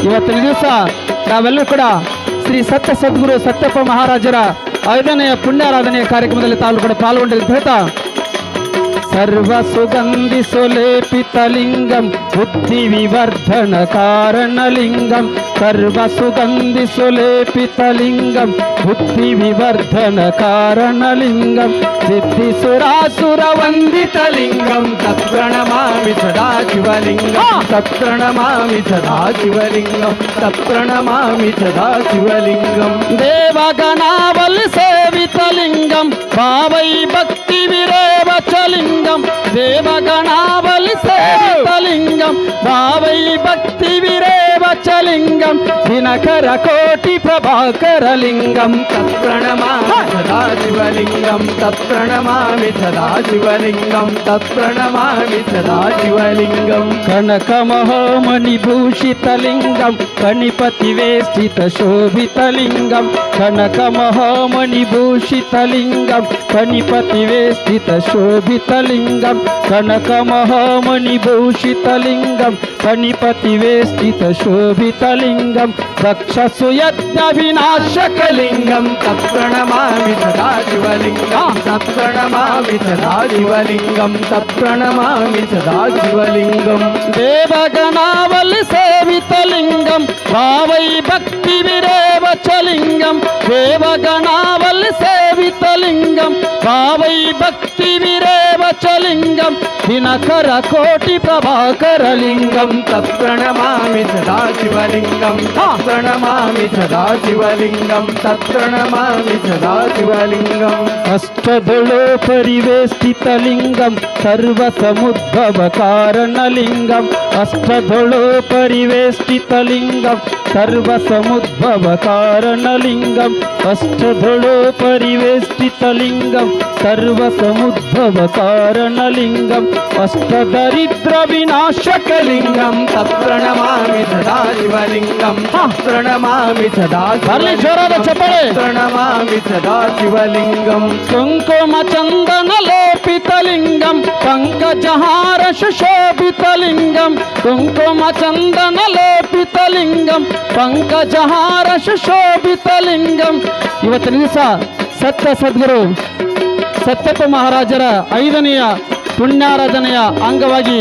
ಇವತ್ತಿನ ದಿವಸ ನಾವೆಲ್ಲರೂ ಕೂಡ ಶ್ರೀ ಸತ್ಯ ಸದ್ಗುರು ಸತ್ಯಪ್ಪ ಮಹಾರಾಜರ 5ನೇ ಪುಣ್ಯಾರಾಧನೆಯ ಕಾರ್ಯಕ್ರಮದಲ್ಲಿ ತಾವು ಕೂಡ ಪಾಲ್ಗೊಂಡಿದ್ದು ಹೇಳ್ತಾ ಸರ್ವ ಸುಗಂಧಿ ಸುಲೇಪಿತ ಲಿಂಗಂ ಬುದ್ಧಿ ವಿವರ್ಧನ ಕಾರಣ ಲಿಂಗಂ. ಸರ್ವ ಸುಗಂಧಿ ಸುಲೇಪಿತ ಲಿಂಗಂ ಬುದ್ಧಿ ವಿವರ್ಧನ ಕಾರಣ ಲಿಂಗಂ ಸಿದ್ಧಿ ಸುರಾಸುರ ವಂದಿತ ಲಿಂಗಂ ತತ್ಪ್ರಣಮಾಮಿ ಸದಾ ಶಿವಲಿಂಗಂ ತತ್ಪ್ರಣಮಾಮಿ ಸದಾ ಶಿವಲಿಂಗಂ ತತ್ಪ್ರಣಮಾಮಿ ಸದಾ ಶಿವಲಿಂಗಂ. ದೇವಗಣಾವಲಿ ಸೇವಿತ ಲಿಂಗಂ ಭಾವೈ ಭಕ್ತಿ ವಿರೇವಚ ಲಿಂಗಂ. ದೇವಗಣಾವಲಿ ಸೇವಿತ ಲಿಂಗಂ ಭಾವೈ ಭಕ್ತಿ ವಿರೇವಚ ಲಿಂಗಂ ದಿನಕರ ಕೋಟಿ ಪ್ರಭಾಕರ ಲಿಂಗಂ ತತ್ಪ್ರಣಮಾಮಿ ಸದಾ ಶಿವಲಿಂಗಂ ತತ್ಪ್ರಣಮಾಮಿ ಸದಾ ಶಿವಲಿಂಗಂ ತತ್ಪ್ರಣಮಾಮಿ ಸದಾ ಶಿವಲಿಂಗಂ. ಕನಕ ಮಹಾಮಣಿಭೂಷಿತ ಲಿಂಗಂ ಕಣಿಪತಿ ವೇಷ್ಟಿತ ಶೋಭಿತ ಲಿಂಗಂ. ಕನಕ ಮಹಾಮಣಿಭೂಷಿತ ಲಿಂಗಂ ಕಣಿಪತಿ ವೇಷ್ಟಿತ ಶೋಭಿತ ಲಿಂಗಂ. ಕನಕ ಮಹಾಮಣಿಭೂಷಿತ ಲಿಂಗಂ ಕಣಿಪತಿ ವೇಷ್ಟಿತ ಶೋಭಿತ ಲಿಂಗಂ ರಕ್ಷಸು ಯಜ್ಞ ವಿನಾಶಕ ಲಿಂಗಂ ತತ್ಪ್ರಣಮಾಮಿ ಸದಾ ಶಿವಲಿಂಗಂ ತತ್ಪ್ರಣಮಾಮಿ ಸದಾ ಶಿವಲಿಂಗಂ ತತ್ಪ್ರಣಮಾಮಿ ಸದಾ ಶಿವಲಿಂಗಂ. ದೇವಗಣಾವಲಿ ಸೇವಿತ ಲಿಂಗಂ ಭಾವೈ ಭಕ್ತಿ ವಿರೇವಚ ಲಿಂಗಂ. ದೇವಗಣಾವಲಿ ಸೇವಿತ ಲಿಂಗಂ ಲಿಂಗಂ ಭಾವೈ ಭಕ್ತಿ ವಿರೇವ ಚ ಲಿಂಗಂ ದಿನಕರ ಕೋಟಿ ಪ್ರಭಾಕರ ಲಿಂಗಂ ತತ್ಪ್ರಣಮಾಮಿ ಸದಾ ಶಿವಲಿಂಗಂ ತತ್ಪ್ರಣಮಾಮಿ ಸದಾ ಶಿವಲಿಂಗಂ ತತ್ಪ್ರಣಮಾಮಿ ಸದಾ ಶಿವಲಿಂಗಂ ಅಷ್ಟದೊಳು ಪರಿವೇಷ್ಟಿತ ಲಿಂಗಂ ಸರ್ವ ಸಮುದ್ಭವ ಕಾರಣ ಲಿಂಗಂ ಅಷ್ಟದೊಳು ಪರಿವೇಷ್ಟಿತ ಲಿಂಗಂ ಸರ್ವ ಸಮುದ್ಭವ ಕಾರಣ ಲಿಂಗಂ ಅಷ್ಟದೊಳು ಪರಿವೇಷ್ಟಿತ ಲಿಂಗಂ ಸರ್ವ ಸಮುದ್ಭವ ಕಾರಣ ಲಿಂಗಂ ಅಷ್ಟದರಿದ್ರ ವಿನಾಶಕ ಲಿಂಗಂ ತತ್ಪ್ರಣಮಾಮಿ ಸದಾ ಶಿವಲಿಂಗಂ ತತ್ಪ್ರಣಮಾಮಿ ಸದಾ ಅಲ್ಲಿ ಜೋರಾದ ಚಪ್ಪಾಳೆ. ಪ್ರಣಮಾಮಿ ಸದಾ ಶಿವಲಿಂಗಂ ಕುಂಕುಮ ಚಂದನ ಲೇಪಿತ ಲಿಂಗಂ ಪಂಕಜಹಾರ ಸುಶೋಭಿತ ಲಿಂಗಂ ಕುಂಕುಮ ಚಂದನ ಲೇಪಿತ ಲಿಂಗಂ ಪಂಕಜಹಾರ ಸುಶೋಭಿತ ಲಿಂಗಂ. ಇವತ್ತಿನ ದಿವಸ ಸತ್ಯ ಸದ್ಗುರು ಸತ್ಯಪ್ಪ ಮಹಾರಾಜರ 5ನೆಯ ಪುಣ್ಯಾರಾಧನೆಯ ಅಂಗವಾಗಿ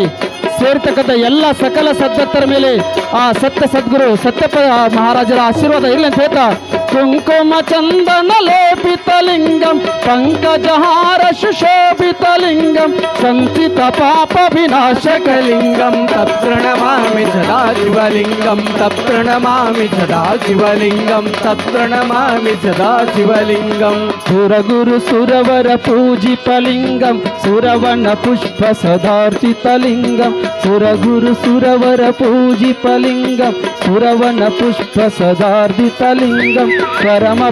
ಸೇರ್ತಕ್ಕಂಥ ಎಲ್ಲ ಸಕಲ ಸದ್ಭಕ್ತರ ಮೇಲೆ ಆ ಸತ್ಯ ಸದ್ಗುರು ಸತ್ಯಪ್ಪ ಮಹಾರಾಜರ ಆಶೀರ್ವಾದ ಇರಲಿ ಅಂತ ಹೇಳ್ತಾ ಕುಂಕುಮ ಚಂದನ ಲೇಪಿತ ಲಿಂಗಂ ಪಂಕಜಹಾರ ಸುಶೋಭಿತ ಲಿಂಗಂ ಸಂಚಿತ ಪಾಪ ವಿನಾಶಕ ಲಿಂಗಂ ತತ್ಪ್ರಣಮಾಮಿ ಸದಾ ಶಿವಲಿಂಗಂ ತತ್ಪ್ರಣಮಾಮಿ ಸದಾ ಶಿವಲಿಂಗಂ ತತ್ಪ್ರಣಮಾಮಿ ಸದಾ ಶಿವಲಿಂಗಂ ಸುರಗುರು ಸುರವರ ಪೂಜಿತ ಲಿಂಗಂ ಸುರವನ ಪುಷ್ಪ ಸದಾರ್ಚಿತ ಲಿಂಗಂ ಸುರಗುರು ಸುರವರ ಪೂಜಿತ ಲಿಂಗಂ ಸುರವನ ಪುಷ್ಪ ಸದಾರ್ಜಿತ ಲಿಂಗಂ ಪರಮ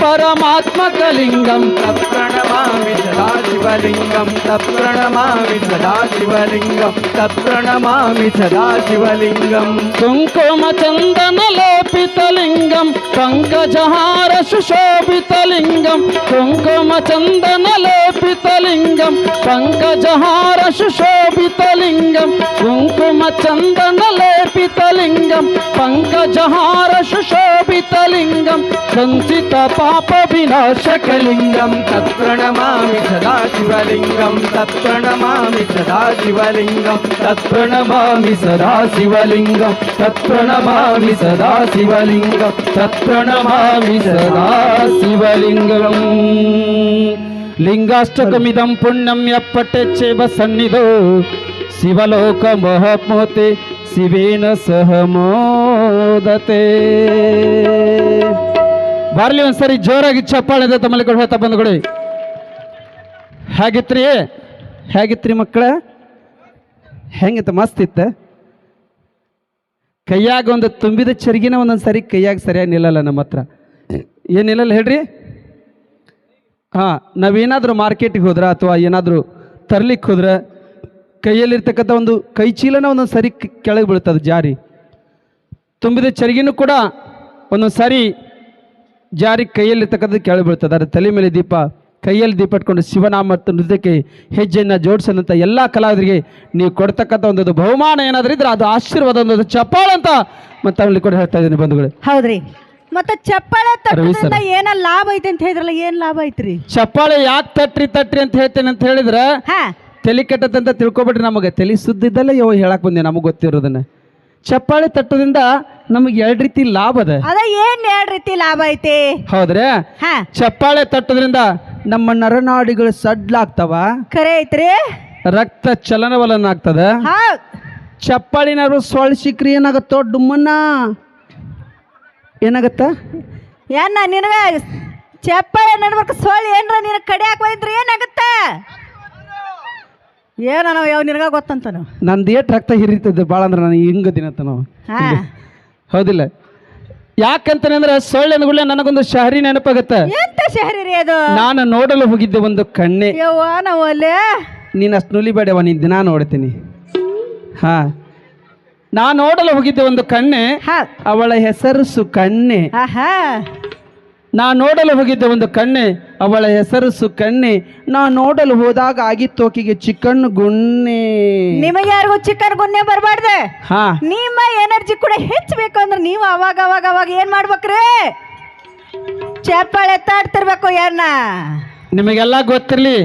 ಪರಮಾತ್ಮಕ ಲಿಂಗಂ ತತ್ಪ್ರಣಮಾಮಿ ಸದಾ ಶಿವಲಿಂಗಂ ತತ್ಪ್ರಣಮಾಮಿ ಸದಾ ಶಿವಲಿಂಗಂ ತತ್ಪ್ರಣಮಾಮಿ ಸದಾ ಶಿವಲಿಂಗಂ ಕುಂಕುಮ ಚಂದನ ಲೇಪಿತ ಲಿಂಗಂ ಪಂಕಜಹಾರ ಸುಶೋಭಿತ ಲಿಂಗಂ ಕುಂಕುಮ ಚಂದನ ಲೇಪಿತ ಲಿಂಗಂ ಪಂಕಜಹಾರ ಸುಶೋಭಿತ ಲಿಂಗಂ ಕುಂಕುಮ ಚಂದನ ಲೇಪಿತ ಲಿಂಗಂ ಪಂಕಜಹಾರ ಸುಶೋಭಿತ ಲಿಂಗಂ ಸಂಚಿತ ಪಾಪ ವಿನಾಶಕ ಲಿಂಗಂ ತತ್ಪ್ರಣಮಾಮಿ ಸದಾ ಶಿವಲಿಂಗಂ ತತ್ಪ್ರಣಮಾಮಿ ಸದಾ ಶಿವಲಿಂಗಂ ತತ್ಪ್ರಣಮಾಮಿ ಸದಾ ಶಿವಲಿಂಗಂ ತತ್ಪ್ರಣಮಾಮಿ ಸದಾ ಶಿವಲಿಂಗಂ ತತ್ಪ್ರಣಮಾಮಿ ಸದಾ ಶಿವಲಿಂಗಂ ಲಿಂಗಾಷ್ಟಕಮಿದಂ ಪುಣ್ಯಂ ಯಪ್ಪಟ್ಟೆಚ್ಚೇವ ಸನ್ನಿಧೋ ಶಿವಲೋಕ ಮಹಾತ್ಮತೆ ಶಿವೇನ ಸಹ ಮೋದತೆ. ಬಾರ್ಲಿ ಒಂದ್ಸರಿ ಜೋರಾಗಿ ಚಪ್ಪಾಳೆ ತಮ್ಮಲ್ಲಿ ಕೊಡು ಹೇಳ್ತಾ ಬಂದ್ಕೊಡಿ. ಹೇಗಿತ್ರಿ ಮಕ್ಕಳ? ಹೆಂಗಿತ್ತು? ಮಸ್ತ್ ಇತ್ತ. ಕೈಯಾಗ ಒಂದು ತುಂಬಿದ ಚರಿಗಿನ ಒಂದೊಂದು ಸರಿ ಕೈಯಾಗ ಸರಿಯಾಗಿ ನಿಲ್ಲಲ್ಲ ನಮ್ಮ ಹತ್ರ. ಏನಿಲ್ಲಲ್ಲ ಹೇಳ್ರಿ. ಹಾಂ, ನಾವೇನಾದರೂ ಮಾರ್ಕೆಟಿಗೆ ಹೋದ್ರೆ ಅಥವಾ ಏನಾದರೂ ತರ್ಲಿಕ್ಕೆ ಹೋದ್ರೆ ಕೈಯಲ್ಲಿರ್ತಕ್ಕಂಥ ಒಂದು ಕೈ ಚೀಲನ ಒಂದೊಂದು ಸರಿ ಕೆಳಗೆ ಬೀಳ್ತದೆ ಜಾರಿ. ತುಂಬಿದ ಚರಿಗಿನೂ ಕೂಡ ಒಂದೊಂದು ಸಾರಿ ಜಾರಿ ಕೈಯಲ್ಲಿರ್ತಕ್ಕಂಥದ್ದು ಕೆಳಗೆ ಬೀಳ್ತದೆ. ಅದರ ತಲೆ ಮೇಲೆ ದೀಪ, ಕೈಯಲ್ಲಿ ದೀಪ ಇಟ್ಕೊಂಡು ಶಿವನಾಮ ಮತ್ತು ನೃತ್ಯಕ್ಕೆ ಹೆಜ್ಜೆಯನ್ನು ಜೋಡಿಸೋಂಥ ಎಲ್ಲ ಕಲಾವಿದರಿಗೆ ನೀವು ಕೊಡ್ತಕ್ಕಂಥ ಒಂದು ಬಹುಮಾನ ಏನಾದರೂ ಇದ್ರೆ ಅದು ಆಶೀರ್ವಾದ, ಒಂದು ಚಪ್ಪಾಳ ಅಂತ ಮತ್ತೆ ಅಲ್ಲಿ ಕೂಡ ಹೇಳ್ತಾ ಇದ್ದೀನಿ ಬಂಧುಗಳೇ. ಹೌದ್ರಿ. ಮತ್ತೆ ಚಪ್ಪಾಳೆ ತಟ್ಟೋದ್ರಿಂದ ಏನ ಲಾಭ ಐತೆ ಅಂತ ಹೇಳಿದ್ರಲ್ಲ, ಏನ್ ಲಾಭ ಐತ್ರಿ? ಚಪ್ಪಾಳೆ ಯಾಕೆ ತಟ್ರಿ ಅಂತ ಹೇಳ್ತೇನೆ ಅಂತ ಹೇಳಿದ್ರೆ ಹಾ, ತಲೆ ಕೆಟ್ಟದಂತ ತಿಳ್ಕೊಬಿಟ್ರಿ. ನಮಗೆ ತಲೆ ಸುದ್ದಿದ್ದಲ್ಲ ಯಾವ ಹೇಳಕ್ ಬಂದೆ, ನಮಗೆ ಗೊತ್ತಿರೋದನ್ನ. ಚಪ್ಪಾಳೆ ತಟ್ಟೋದ್ರಿಂದ ನಮಗೆ 2 ರೀತಿ ಲಾಭ ಅದ. ಏನ್ 2 ರೀತಿ ಲಾಭ ಐತಿ? ಹೌದ್ರಿ. ಹಾ, ಚಪ್ಪಾಳೆ ತಟ್ಟೋದ್ರಿಂದ ನಮ್ಮ ನರನಾಡಿಗಳು ಸಡ್ಲಾಗ್ತಾವ, ಖರೆ ಐತ್ರಿ. ರಕ್ತ ಚಲನವಲನ ಆಗ್ತದ. ಹೌದ್. ಚಪ್ಪಾಳಿನಾರು ಸೊಳ್ಳೆ ಸಿಕ್ರಿ ಏನಾಗತ್ತೋ ಡುಮ್ಮನ್ನ ಏನಾಗತ್ತ? ಏನ ನಿನಗ ಚಪ್ಪಾಳೆ ನಡ್ಬೇಕು ಸೊಳ್ಳೆ ಏನ್ರ ನಿನ ಕಡೆ ಹಾಕೋಯ್ತ್ರಿ ಏನಾಗತ್ತ? ಏನ ನಾವು ಯಾವ ನಿನಗ ಗೊತ್ತಂತ ನಾವು ನಂದು ಏಟ್ ರಕ್ತ ಹಿರಿತದೆ ಭಾಳ ಅಂದ್ರೆ ನಾನು ಹಿಂಗದಿನಂತ ನಾವು. ಹಾ, ಹೌದಿಲ್ಲ? ಯಾಕಂತಾನೆ ಅಂದ್ರೆ ಸೊಳ್ಳೆ ಅಂದ್ಗುಳ್ಳೆ ನನಗೊಂದು ಶಹರಿ ನೆನಪಾಗತ್ತ. ಎಂತ ಶಹರಿ ರೀ ಅದು? ನಾನು ನೋಡಲು ಹೋಗಿದ್ದೆ ಒಂದು ಕಣ್ಣೆ. ಯವ್ವ ನಾವು ಅಲ್ಲೇ ನೀನು ಅಷ್ಟು ನುಲಿಬೇಡವ, ನೀನು ದಿನ ನೋಡ್ತೀನಿ. ಹಾ, ನಾ ನೋಡಲು ಹೋಗಿದ್ದೆ ಒಂದು ಕಣ್ಣೆ, ಅವಳ ಹೆಸರು ಸುಕನ್ಯೆ. ಆಹಾ, ನಾ ನೋಡಲು ಹೋಗಿದ್ದೆ ಒಂದು ಕಣ್ಣೆ, ಅವಳ ಹೆಸರು ಸುಕನ್ಯೆ. ನಾ ನೋಡಲು ಹೋದಾಗ ಆಗಿತ್ತು ಆಕಿಗೆ ಚಿಕನ್ ಗುನ್ನೆ. ನಿಮಗೆ ಯಾರಿಗೂ ಚಿಕನ್ ಗುನ್ನೆ ಬರಬಾರ್ದು. ಹಾ, ನಿಮ್ಮ ಎನರ್ಜಿ ಕೂಡ ಹೆಚ್ಚಬೇಕು ಅಂದ್ರೆ ನೀವು ಅವಾಗ ಅವಾಗ ಅವಾಗ ಏನ್ ಮಾಡ್ಬೇಕ್ರಿ? ಚಪ್ಪಾಳೆ ತಾಡ್ತಿರ್ಬೇಕು. ಯಾರನ್ನ ನಿಮಗೆಲ್ಲ ಗೊತ್ತಿರಲಿ,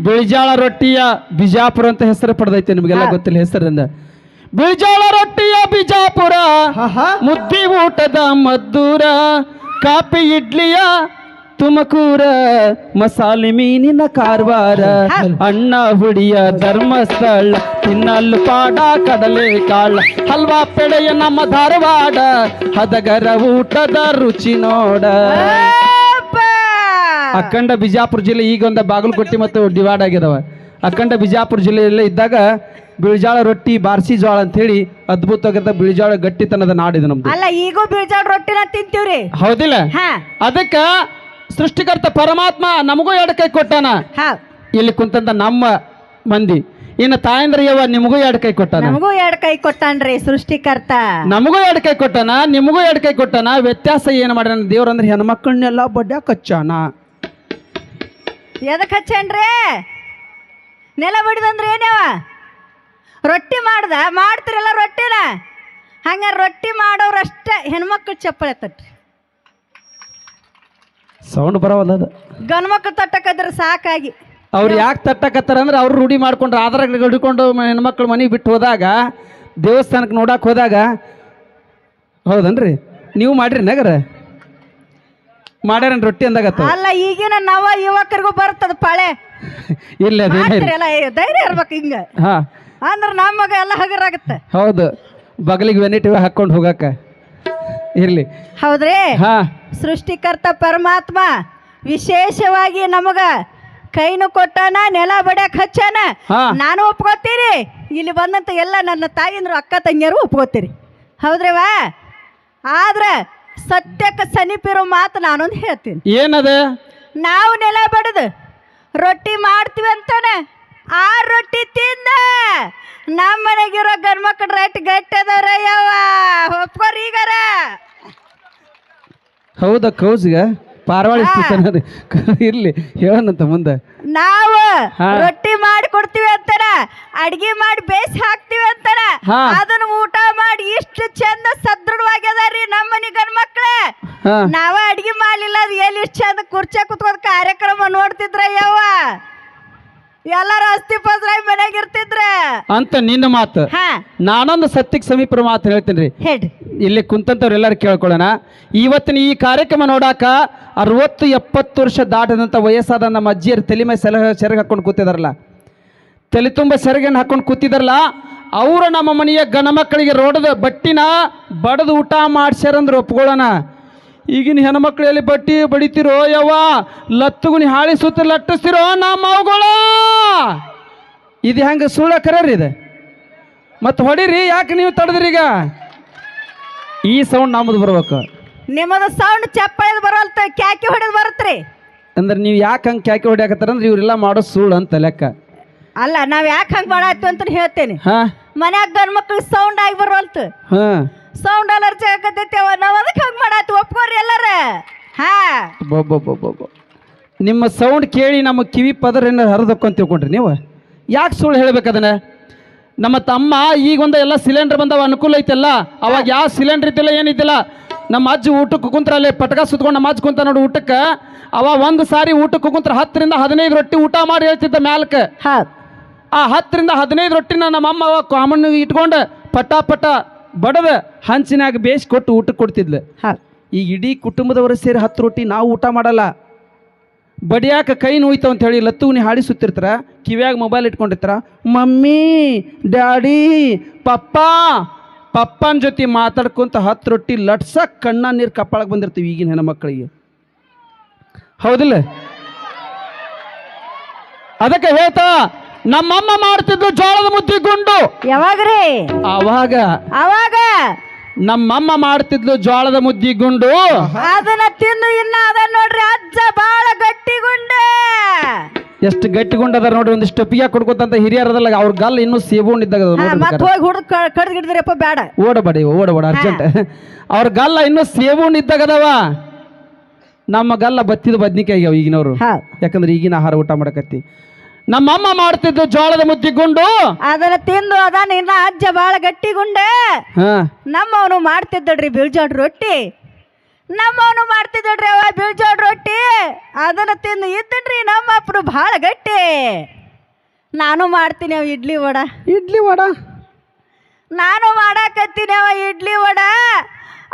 ಬಿಳಿಜಾಳ ರೊಟ್ಟಿಯ ಬಿಜಾಪುರ ಅಂತ ಹೆಸರು ಪಡೆದೈತೆ. ನಿಮಗೆಲ್ಲ ಗೊತ್ತಿಲ್ಲ ಹೆಸರಿಂದ. ಬಿಳಿಜಾಳ ರೊಟ್ಟಿಯ ಬಿಜಾಪುರ, ಮುದ್ದಿ ಊಟದ ಮದ್ದೂರ, ಕಾಪಿ ಇಡ್ಲಿಯ ತುಮಕೂರ ಮಸಾಲೆ ಮೀನಿನ ಕಾರವಾರ ಅಣ್ಣ ಹುಡಿಯ ಧರ್ಮಸ್ಥಳ ತಿನ್ನಲು ಪಾಡ ಕಡಲೆ ಕಾಳ ಹಲ್ವಾ ಪೆಡೆಯ ನಮ್ಮ ಧಾರವಾಡ ಹದಗರ ಊಟದ ರುಚಿ ನೋಡ. ಅಖಂಡ ಬಿಜಾಪುರ ಜಿಲ್ಲೆ ಈಗ ಒಂದು ಬಾಗಲಕೋಟೆ ಮತ್ತು ಡಿವೈಡ್ ಆಗಿದಾವ. ಅಖಂಡ ಬಿಜಾಪುರ ಜಿಲ್ಲೆಯಲ್ಲೇ ಇದ್ದಾಗ ಬಿಳಿಜಾಳ ರೊಟ್ಟಿ ಬಾರ್ಸಿ ಜೋಳ ಅಂತ ಹೇಳಿ ಅದ್ಭುತವಾಗಿರ್ತ ಬಿಳಿಜಾಳ ಗಟ್ಟಿತನದ ನಾಡಿದು ನಮ್ದು. ಅಲ್ಲ ಈಗೂ ಬಿಳಿಜಾಳ ರೊಟ್ಟಿನ ತಿಂತೀವ್ರಿ, ಹೌದಿಲ್ಲ? ಅದಕ್ಕ ಸೃಷ್ಟಿಕರ್ತ ಪರಮಾತ್ಮ ನಮಗೂ ಎರಡು ಕೈ ಕೊಟ್ಟಾನ. ಇಲ್ಲಿ ಕುಂತಂತ ನಮ್ಮ ಮಂದಿ ಇನ್ನು ತಾಯಂದ್ರ ಯವ್ವ ನಿಮಗೂ ಎರಡು ಕೈ ಕೊಟ್ಟಾನ. ನಮಗೂ ಎರಡು ಕೈ ಕೊಟ್ಟಾನ್ರಿ ಸೃಷ್ಟಿಕರ್ತ. ನಮಗೂ ಎರಡು ಕೈ ಕೊಟ್ಟಾನ, ನಿಮಗೂ ಎರಡು ಕೈ ಕೊಟ್ಟಾನ. ವ್ಯತ್ಯಾಸ ಏನು ಮಾಡ್ಯಾನ ದೇವ್ರಂದ್ರೆ ಹೆಣ್ಮಕ್ಳನ್ನೆಲ್ಲ ಬಡ್ಯಾಕ ಹಚ್ಚಾನ. ಎದಕ್ ಹಚ್ಚನ್ರಿ? ನೆಲ ಬಡಿದಂದ್ರೆ ಏನೇವ ರೊಟ್ಟಿ ಮಾಡ್ತಿರಲ್ಲ ರೊಟ್ಟಿನ ಹಂಗ ರೊಟ್ಟಿ ಮಾಡೋರಷ್ಟೇ ಹೆಣ್ಮಕ್ಳು ಚಪ್ಪಳೆ ತಟ್ರಿ. ಸೌಂಡ್ ಬರವಲ್ಲ ಅದು. ಗಂಡ್ಮಕ್ಳು ತಟ್ಟಕದ್ರ ಸಾಕಾಗಿ ಅವ್ರು ಯಾಕೆ ತಟ್ಟಕತ್ತಾರ ಅಂದ್ರೆ ಅವ್ರು ರೂಢಿ ಮಾಡ್ಕೊಂಡ್ರು ಆಧಾರ ಹಿಡ್ಕೊಂಡು ಹೆಣ್ಮಕ್ಳು ಮನೆಗೆ ಬಿಟ್ಟು ಹೋದಾಗ ದೇವಸ್ಥಾನಕ್ಕೆ ನೋಡಕ್ಕೆ ಹೋದಾಗ ಹೌದನ್ರಿ ನೀವು ಮಾಡ್ರಿ ನಗರ ಮಾಡ್ಯಾರನ್ ರೊಟ್ಟಿ ಅಂದಾಗತ್ತ. ಅಲ್ಲ ಈಗಿನ ನವ ಯುವಕರಿಗೂ ಬರ್ತದ ಪಾಳೆ. ಇಲ್ಲ ಧೈರ್ಯ ಇರ್ಬೇಕು ಹಿಂಗ ಅಂದ್ರ ನಮಗ ಎಲ್ಲ ಹಗರಾಗತ್ತೆ. ಹೌದು, ಬಗಲಿಗೆ ವೆನಿಟಿವ್ ಹಾಕೊಂಡು ಹೋಗಾಕ ಇರ್ಲಿ. ಹೌದ್ರಿ? ಸೃಷ್ಟಿಕರ್ತ ಪರಮಾತ್ಮ ವಿಶೇಷವಾಗಿ ನಮಗ ಕೈನು ಕೊಟ್ಟಾನ, ನೆಲ ಬಡ್ಯಾಕ ಹಚ್ಚಾನ. ನಾನು ಒಪ್ಕೋತೀರಿ, ಇಲ್ಲಿ ಬಂದಂತ ಎಲ್ಲ ನನ್ನ ತಾಯಿಂದ್ರು ಅಕ್ಕ ತಂಗಿಯರು ಒಪ್ಕೋತೀರಿ. ಹೌದ್ರಿವಾ? ಆದ್ರ ಸತ್ಯಕ್ಕೆ ಸಮೀಪಿರೋ ಮಾತು ನಾನೊಂದು ಹೇಳ್ತೀನಿ. ಏನದ? ನಾವು ನೆಲ ಬಡದು ರೊಟ್ಟಿ ಮಾಡ್ತೀವಿ ಅಂತಾನೆ ಆ ರೊಟ್ಟಿ ತಿಂದ ನಮ್ಮ ಮನೆಗಿರೋ ಗಂಡ್ಮಕ್ಳು ರೊಟ್ಟಿ ಗಟ್ಟದವ್ರ ಯಾವ ಒಪ್ಕೋರಿ ಈಗಾರ. ಹೌದಾ? ಕೌಸ್ಗ ಪಾರವಾಳಿ ಇರ್ಲಿ ಹೇಳನಂತ ಮುಂದೆ. ನಾವು ರೊಟ್ಟಿ ಮಾಡಿ ಕೊಡ್ತೀವಿ ಅಂತಾರ, ಅಡ್ಗಿ ಮಾಡಿ ಬೇಯಿಸಿ ಹಾಕ್ತಿವಿ ಅಂತಾರ, ಅದನ್ನ ಊಟ ಮಾಡಿ ಇಷ್ಟು ಚಂದ ಸದೃಢವಾಗ್ಯದಾರಿ ನಮ್ಮ ಮನೆ ಗಂಡ್ಮಕ್ಳ. ನಾವ ಅಡ್ಗಿ ಮಾಡ್ಲಿಲ್ಲ, ಅದು ಎಲ್ಲಿ ಇಷ್ಟು ಚಂದ ಕುರ್ಚೆ ಕುತ್ಕೋದ್ ಕಾರ್ಯಕ್ರಮ ನೋಡ್ತಿದ್ರ ಯವ್ವ. ಎಲ್ಲಾರು ಅಸ್ತಿ ಪಸ್ರಾಯಿ ಮನೆಯಾಗ ಇರ್ತಿದ್ರ ಅಂತ ನಿನ್ನ ಮಾತು. ನಾನೊಂದು ಸತ್ಯಕ್ಕೆ ಸಮೀಪ ಮಾತು ಹೇಳ್ತೀನಿ. ಇಲ್ಲಿ ಕುಂತಂತವ್ರು ಎಲ್ಲರೂ ಕೇಳ್ಕೊಳ್ಳೋಣ. ಇವತ್ತಿನ ಈ ಕಾರ್ಯಕ್ರಮ ನೋಡಾಕ 60-70 ವರ್ಷ ದಾಟದಂತ ವಯಸ್ಸಾದ ನಮ್ಮ ಅಜ್ಜಿಯರು ತಲೆ ಮೇಲೆ ಸೆರಗ ಹಾಕೊಂಡು ಕೂತಿದಾರಲ್ಲ, ತಲೆ ತುಂಬ ಸೆರಗನ್ನು ಹಾಕೊಂಡು ಕೂತಿದಾರಲ್ಲ, ಅವರು ನಮ್ಮ ಮನೆಯ ಗಣ ಮಕ್ಕಳಿಗೆ ರೋಡದ ಬಟ್ಟಿನ ಬಡದು ಊಟ ಮಾಡ್ಸ್ಯಾರಂದ್ರೆ ಒಪ್ಕೊಳ್ಳೋಣ. ಈಗಿನ ಹೆಣ್ಮಕ್ಳು ಎಲ್ಲಿ ಬಟ್ಟಿ ಬಡಿತಿರೋ ಯವ್ವ, ಲತ್ತುಗುನಿ ಹಾಳಿ ಸುತ್ತ ಲಟ್ಟಿಸ್ತಿರೋ ನಮ್ಮ ಅವುಗಳ. ಇದು ಹೆಂಗೆ ಸುಳ್ಳ ಕರೀರಿ ಇದು? ಮತ್ತು ಹೊಡೀರಿ, ಯಾಕೆ ನೀವು ತಡೆದ್ರಿ? ಈಗ ಈ ಸೌಂಡ್ ನಮ್ಮದು ಬರ್ಬೇಕು. ನಿಮ್ಮದು ಸೌಂಡ್ ಚಪ್ಪಾಳೆ ಬರೋಲ್ತ, ಕ್ಯಾಕಿ ಹೊಡೆದು ಬರುತ್ತ್ರಿ. ಅಂದ್ರೆ ನೀವು ಯಾಕೆ ಹಂಗೆ ಕ್ಯಾಕಿ ಹೊಡ್ಯಾಕತ್ತಾರ ಅಂದ್ರೆ ಇವರೆಲ್ಲ ಮಾಡೋ ಸುಳ್ಳು ಅಂತ ಲೆಕ್ಕ. ಅಲ್ಲ, ನಾವ್ ಯಾಕೆ ಹಂಗೆ ಮಾಡಾಯ್ತು ಅಂತ ಹೇಳ್ತೇನೆ. ಮನ್ಯಾಗ ಗಂಡ್ಮಕ್ಳು ಸೌಂಡ್ ಆಗಿ ಬರೋಲ್ತ, ಸೌಂಡ್ ಅಲರ್ಜಿ ಆಗತೈತೇವ, ನಾವ್ ಅದಕ್ಕೆ ಹಂಗೆ ಮಾಡಾಯ್ತು. ಒಪ್ಕೋರಿ ಎಲ್ಲಾರ. ನಿಮ್ಮ ಸೌಂಡ್ ಕೇಳಿ ನಮ್ಮ ಕಿವಿ ಪದರ ಏನಾರು ಹರಿದಕ್ಕೊಂತ ತಿಳ್ಕೊಂಡ್ರಿ ನೀವು. ಯಾಕೆ ಸುಳ್ಳು ಹೇಳ್ಬೇಕದನ್ನ? ನಮ್ಮ ತಮ್ಮ ಈಗೊಂದು ಎಲ್ಲ ಸಿಲಿಂಡರ್ ಬಂದವ, ಅನುಕೂಲ ಐತೆಲ್ಲ. ಅವಾಗ ಯಾವ ಸಿಲಿಂಡರ್ ಇದ್ದಿಲ್ಲ, ಏನಿದ್ದಿಲ್ಲ. ನಮ್ಮ ಅಜ್ಜಿ ಊಟಕ್ಕೆ ಕುಂತ್ರ ಅಲ್ಲಿ ಪಟಕ ಸುತ್ಕೊಂಡು ನಮ್ಮ ಅಜ್ಜಿ ಕುಂತ ನೋಡಿ ಊಟಕ್ಕೆ. ಅವ ಒಂದು ಸಾರಿ ಊಟಕ್ಕೆ ಕುಂತ್ರ 10-15 ರೊಟ್ಟಿ ಊಟ ಮಾಡಿ ಹೇಳ್ತಿದ್ದ ಮ್ಯಾಲಕ್ಕೆ. ಆ 10-15 ರೊಟ್ಟಿನ ನಮ್ಮ ಅಮ್ಮ ಕಾಮನ್ ಇಟ್ಕೊಂಡು ಪಟ ಪಟ ಬಡದ ಹಂಚಿನಾಗ ಬೇಯಿಸಿ ಕೊಟ್ಟು ಊಟಕ್ಕೆ ಕೊಡ್ತಿದ್ಲು. ಈಗ ಇಡೀ ಕುಟುಂಬದವರು ಸೇರಿ 10 ರೊಟ್ಟಿ ನಾವು ಊಟ ಮಾಡಲ್ಲ. ಬಡಿಯಾಕ ಕೈ ನೋಯ್ತಾವ ಅಂತ ಹೇಳಿ ಲತ್ತುಗುನಿ ಹಾಡಿ ಸುತ್ತಿರ್ತಾರ, ಕಿವ್ಯಾಗ ಮೊಬೈಲ್ ಇಟ್ಕೊಂಡಿರ್ತಾರ. ಮಮ್ಮಿ, ಡ್ಯಾಡಿ, ಪಪ್ಪನ ಜೊತೆ ಮಾತಾಡ್ಕೊಂತ 10 ರೊಟ್ಟಿ ಲಟ್ಸಕ್ ಕಣ್ಣ ನೀರು ಕಪ್ಪಾಳಕ್ಕೆ ಬಂದಿರ್ತೀವಿ ಈಗಿನ ಹೆಣ್ಮಕ್ಳಿಗೆ. ಹೌದಿಲ್ಲ? ಅದಕ್ಕೆ ಹೇಳ್ತಾ ನಮ್ಮಮ್ಮ ಮಾಡ್ತಿದ್ದು ಜೋಳದ ಮುದ್ದೆ ಗುಂಡು. ಯಾವಾಗ್ರಿ? ಅವಾಗ ನಮ್ಮಮ್ಮ ಮಾಡ್ತಿದ್ಲು ಜೋಳದ ಮುದ್ದಿ ಗುಂಡು. ಅದನ್ನ ತಿಂದು ಇನ್ನ ಅದ ನೋಡ್ರಿ ಅಜ್ಜ ಬಾಳ ಗಟ್ಟಿ ಗುಂಡೆ. ಎಷ್ಟು ಗಟ್ಟಿ ಗುಂಡದ ನೋಡ್ರಿ. ಒಂದಿಷ್ಟು ಟೊಪ್ಪಿಗೆ ಕೊಡ್ಕೋತಂತ ಹಿರಿಯರದಲ್ಲ, ಅವ್ರ ಗಲ್ಲ ಇನ್ನೂ ಸೇಬುಂಡಿದ್ದಾಗ ಕಡ್ದಿಡ್ದ್ರಪ್ಪ ಬೇಡ, ಓಡಬೇಡ ಅರ್ಜೆಂಟ್. ಅವ್ರ ಗಲ್ಲ ಇನ್ನೂ ಸೇಬುಂಡಿದ್ದಾಗದವ. ನಮ್ಮ ಗಲ್ಲ ಬತ್ತಿದ ಬದ್ನಿಕಾಯಿ ಆಗ್ಯಾವ ಈಗಿನವ್ರು, ಯಾಕಂದ್ರೆ ಈಗಿನ ಆಹಾರ ಊಟ ಮಾಡಕತ್ತಿ. ನಮ್ಮಮ್ಮ ಮಾಡ್ತಿದ್ದು ಜೋಳದ ಮುದ್ದಿ ಗುಂಡು, ಅದನ್ನ ತಿಂದು ಅದಾನ ಇನ್ನ ಅಜ್ಜ ಬಾಳ ಗಟ್ಟಿ ಗುಂಡೆ. ನಮ್ಮವನು ಮಾಡ್ತಿದ್ದಡ್ರಿ ಬಿಳ್ಜೋಳ ರೊಟ್ಟಿ. ನಮ್ಮವನು ಮಾಡ್ತಿದ್ದಡ್ರಿ ಅವ ಬಿಳ್ಜೋಳ ರೊಟ್ಟಿ. ಅದನ್ನ ತಿಂದು ಇದ್ದಡ್ರಿ ನಮ್ಮ ಅಪ್ಪರು ಭಾಳ ಗಟ್ಟಿ. ನಾನು ಮಾಡ್ತೀನಿ ಅವ ಇಡ್ಲಿ ವಡ. ನಾನು ಮಾಡಾಕತ್ತೀನಿ ಅವ ಇಡ್ಲಿ ವಡ.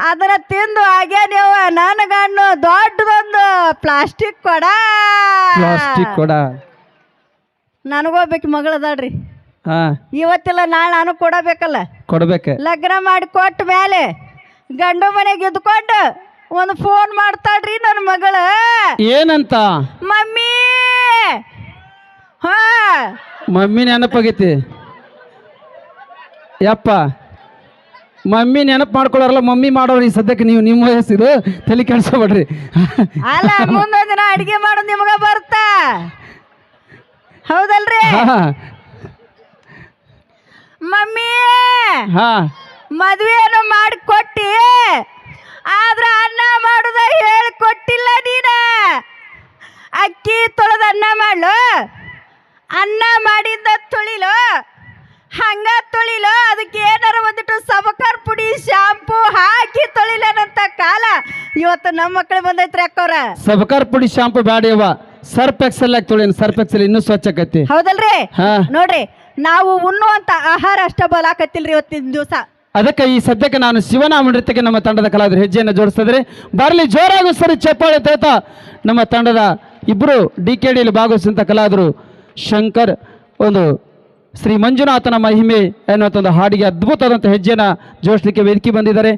ಅದನ್ನ ತಿಂದು ಆಗ್ಯಾನವ ನನಗಣ್ಣು ದೊಡ್ಡದೊಂದು ಪ್ಲಾಸ್ಟಿಕ್ ಕೊಡ ಪ್ಲಾಸ್ಟಿಕ್ ಕೊಡ. ನನಗೋಗ್ಬೇಕು ಮಗಳದಾಡ್ರಿ, ಹಾ ಇವತ್ತಿಲ್ಲ ನಾಳೆ ನಾನು ಕೊಡಬೇಕಲ್ಲ. ಕೊಡ್ಬೇಕ. ಲಗ್ನ ಮಾಡಿ ಕೊಟ್ಟ ಮೇಲೆ ಗಂಡು ಮನೆಗೆ ಇದ್ಕೊಂಡು ಒಂದು ಫೋನ್ ಮಾಡ್ತಾಳ್ರಿ ನನ್ನ ಮಗಳ. ಏನಂತ? ಮಮ್ಮಿ. ಹಾ ಮಮ್ಮಿ ನೆನಪಾಗೈತಿ ಯಪ್ಪ. ಮಮ್ಮಿ ನೆನಪು ಮಾಡ್ಕೊಳ್ಳೋರಲ್ಲ, ಮಮ್ಮಿ ಮಾಡೋರು ಈ ಸದ್ಯಕ್ಕೆ ನೀವು ನಿಮ್ಮ ವಯಸ್ಸಿದು ತಲೆ ಕೆಡ್ಸೋಬೇಡ್ರಿ. ಅಲ್ಲ, ಮುಂದೊಂದು ದಿನ ಅಡಿಗೆ ಮಾಡೋದು ನಿಮಗ ಬರ್ತಾ, ಹೌದಲ್ರಿ? ಹಾ ಮಮ್ಮಿ ಹಾ ಮದ್ವೆಯನ್ನು ಮಾಡಿ ಕೊಟ್ಟಿ, ಆದ್ರ ಅನ್ನ ಮಾಡುದ ಹೇಳಿಕೊಟ್ಟಿಲ್ಲ ನೀನ. ಅಕ್ಕಿ ತೊಳೆದ ಅನ್ನ ಮಾಡ್ಲು, ಅನ್ನ ಮಾಡಿದ್ದ ತೊಳಿಲು, ಹಂಗ ತೊಳಿಲು, ಅದಕ್ಕೆ ಏನಾರ ಒಂದಿಟ್ಟು ಸಬಕರ್ ಪುಡಿ ಶಾಂಪೂ ಹಾಕಿ ತೊಳಿಲೇನಂತ ಕಾಲ ಇವತ್ತು ನಮ್ಮ ಮಕ್ಕಳು ಬಂದೈತ್ರಿ ಅಕ್ಕವ್ರ. ಸಬಕಾರ್ ಪುಡಿ ಶಾಂಪು ಬ್ಯಾಡಿಯವ್ವ, ಸರ್ಪ್ ಎಕ್ಸೆಲ್ ಹಾಕಿ ತೊಳಿ, ಸರ್ಪ್ ಎಕ್ಸೆಲ್ ಇನ್ನೂ ಸ್ವಚ್ಛ ಆಕೈತಿ. ಹೌದಲ್ರಿ? ಹಾ ನೋಡ್ರಿ, ನಾವು ಉಣ್ಣುವಂತ ಆಹಾರ ಅಷ್ಟ ಬಲಾಕತ್ತಿಲ್ರಿ ಇವತ್ತಿನ ದಿವಸ. ಅದಕ್ಕೆ ಈ ಸದ್ಯಕ್ಕೆ ನಾನು ಶಿವನಾಮ ನೃತ್ಯಕ್ಕೆ ನಮ್ಮ ತಂಡದ ಕಲಾವಿದರು ಹೆಜ್ಜೆಯನ್ನು ಜೋಡಿಸಿದ್ರೆ ಬರಲಿ ಜೋರಾಗಿ ಸರಿ ಚಪ್ಪಾಳೆ ತೇತ. ನಮ್ಮ ತಂಡದ ಇಬ್ಬರು DKDಯಲ್ಲಿ ಭಾಗವಹಿಸಿದಂಥ ಕಲಾವಿದರು ಶಂಕರ್, ಒಂದು ಶ್ರೀ ಮಂಜುನಾಥನ ಮಹಿಮೆ ಎನ್ನುವಂಥ ಒಂದು ಹಾಡಿಗೆ ಅದ್ಭುತವಾದಂಥ ಹೆಜ್ಜೆಯನ್ನು ಜೋಡಿಸಲಿಕ್ಕೆ ವೇದಿಕೆ ಬಂದಿದ್ದಾರೆ.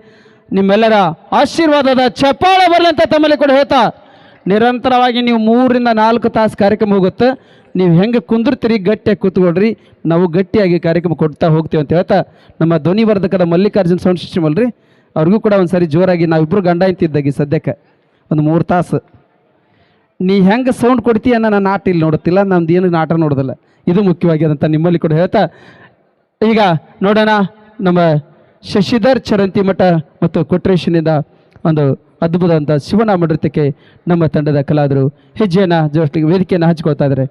ನಿಮ್ಮೆಲ್ಲರ ಆಶೀರ್ವಾದದ ಚಪ್ಪಾಳೆ ಬರಲಿ ಅಂತ ತಮ್ಮಲ್ಲಿ ಕೂಡ ಹೇಳ್ತಾ, ನಿರಂತರವಾಗಿ ನೀವು 3 ರಿಂದ 4 ತಾಸು ಕಾರ್ಯಕ್ರಮ ಹೋಗುತ್ತೆ. ನೀವು ಹೆಂಗೆ ಕುಂದಿರ್ತೀರಿ ಗಟ್ಟಿಯಾಗಿ ಕೂತ್ಕೊಳ್ರಿ, ನಾವು ಗಟ್ಟಿಯಾಗಿ ಕಾರ್ಯಕ್ರಮ ಕೊಡ್ತಾ ಹೋಗ್ತೀವಿ ಅಂತ ಹೇಳ್ತಾ, ನಮ್ಮ ಧ್ವನಿವರ್ಧಕದ ಮಲ್ಲಿಕಾರ್ಜುನ್ ಸೌಂಡ್ ಸಿಸ್ಟಮ್ ಅಲ್ರಿ, ಅವ್ರಿಗೂ ಕೂಡ ಒಂದು ಸರಿ ಜೋರಾಗಿ ನಾವಿಬ್ಬರು ಗಂಡ ಇಂತಿದ್ದಾಗಿ ಸದ್ಯಕ್ಕೆ ಒಂದು 3 ತಾಸು ನೀ ಹೆಂಗೆ ಸೌಂಡ್ ಕೊಡ್ತೀಯ ಅನ್ನೋ ನಾನು ನಾಟ ಇಲ್ಲಿ ನೋಡುತ್ತಿಲ್ಲ, ನಮ್ದು ಏನು ನಾಟ ನೋಡೋದಿಲ್ಲ. ಇದು ಮುಖ್ಯವಾಗಿ ಅದಂತ ನಿಮ್ಮಲ್ಲಿ ಕೂಡ ಹೇಳ್ತಾ, ಈಗ ನೋಡೋಣ ನಮ್ಮ ಶಶಿಧರ್ ಚರಂತಿಮಠ ಮತ್ತು ಕೊಟ್ರೇಶನಿಂದ ಒಂದು ಅದ್ಭುತವಾದಂಥ ಶಿವನಾಮ ನೃತ್ಯಕ್ಕೆ ನಮ್ಮ ತಂಡದ ಕಲಾವಿದರು ಹೆಜ್ಜೆಯನ್ನು ಜೋಡಿಸಲಿಕ್ಕೆ ವೇದಿಕೆಯನ್ನು ಹಂಚಿಕೊಳ್ತಾ ಇದ್ದಾರೆ.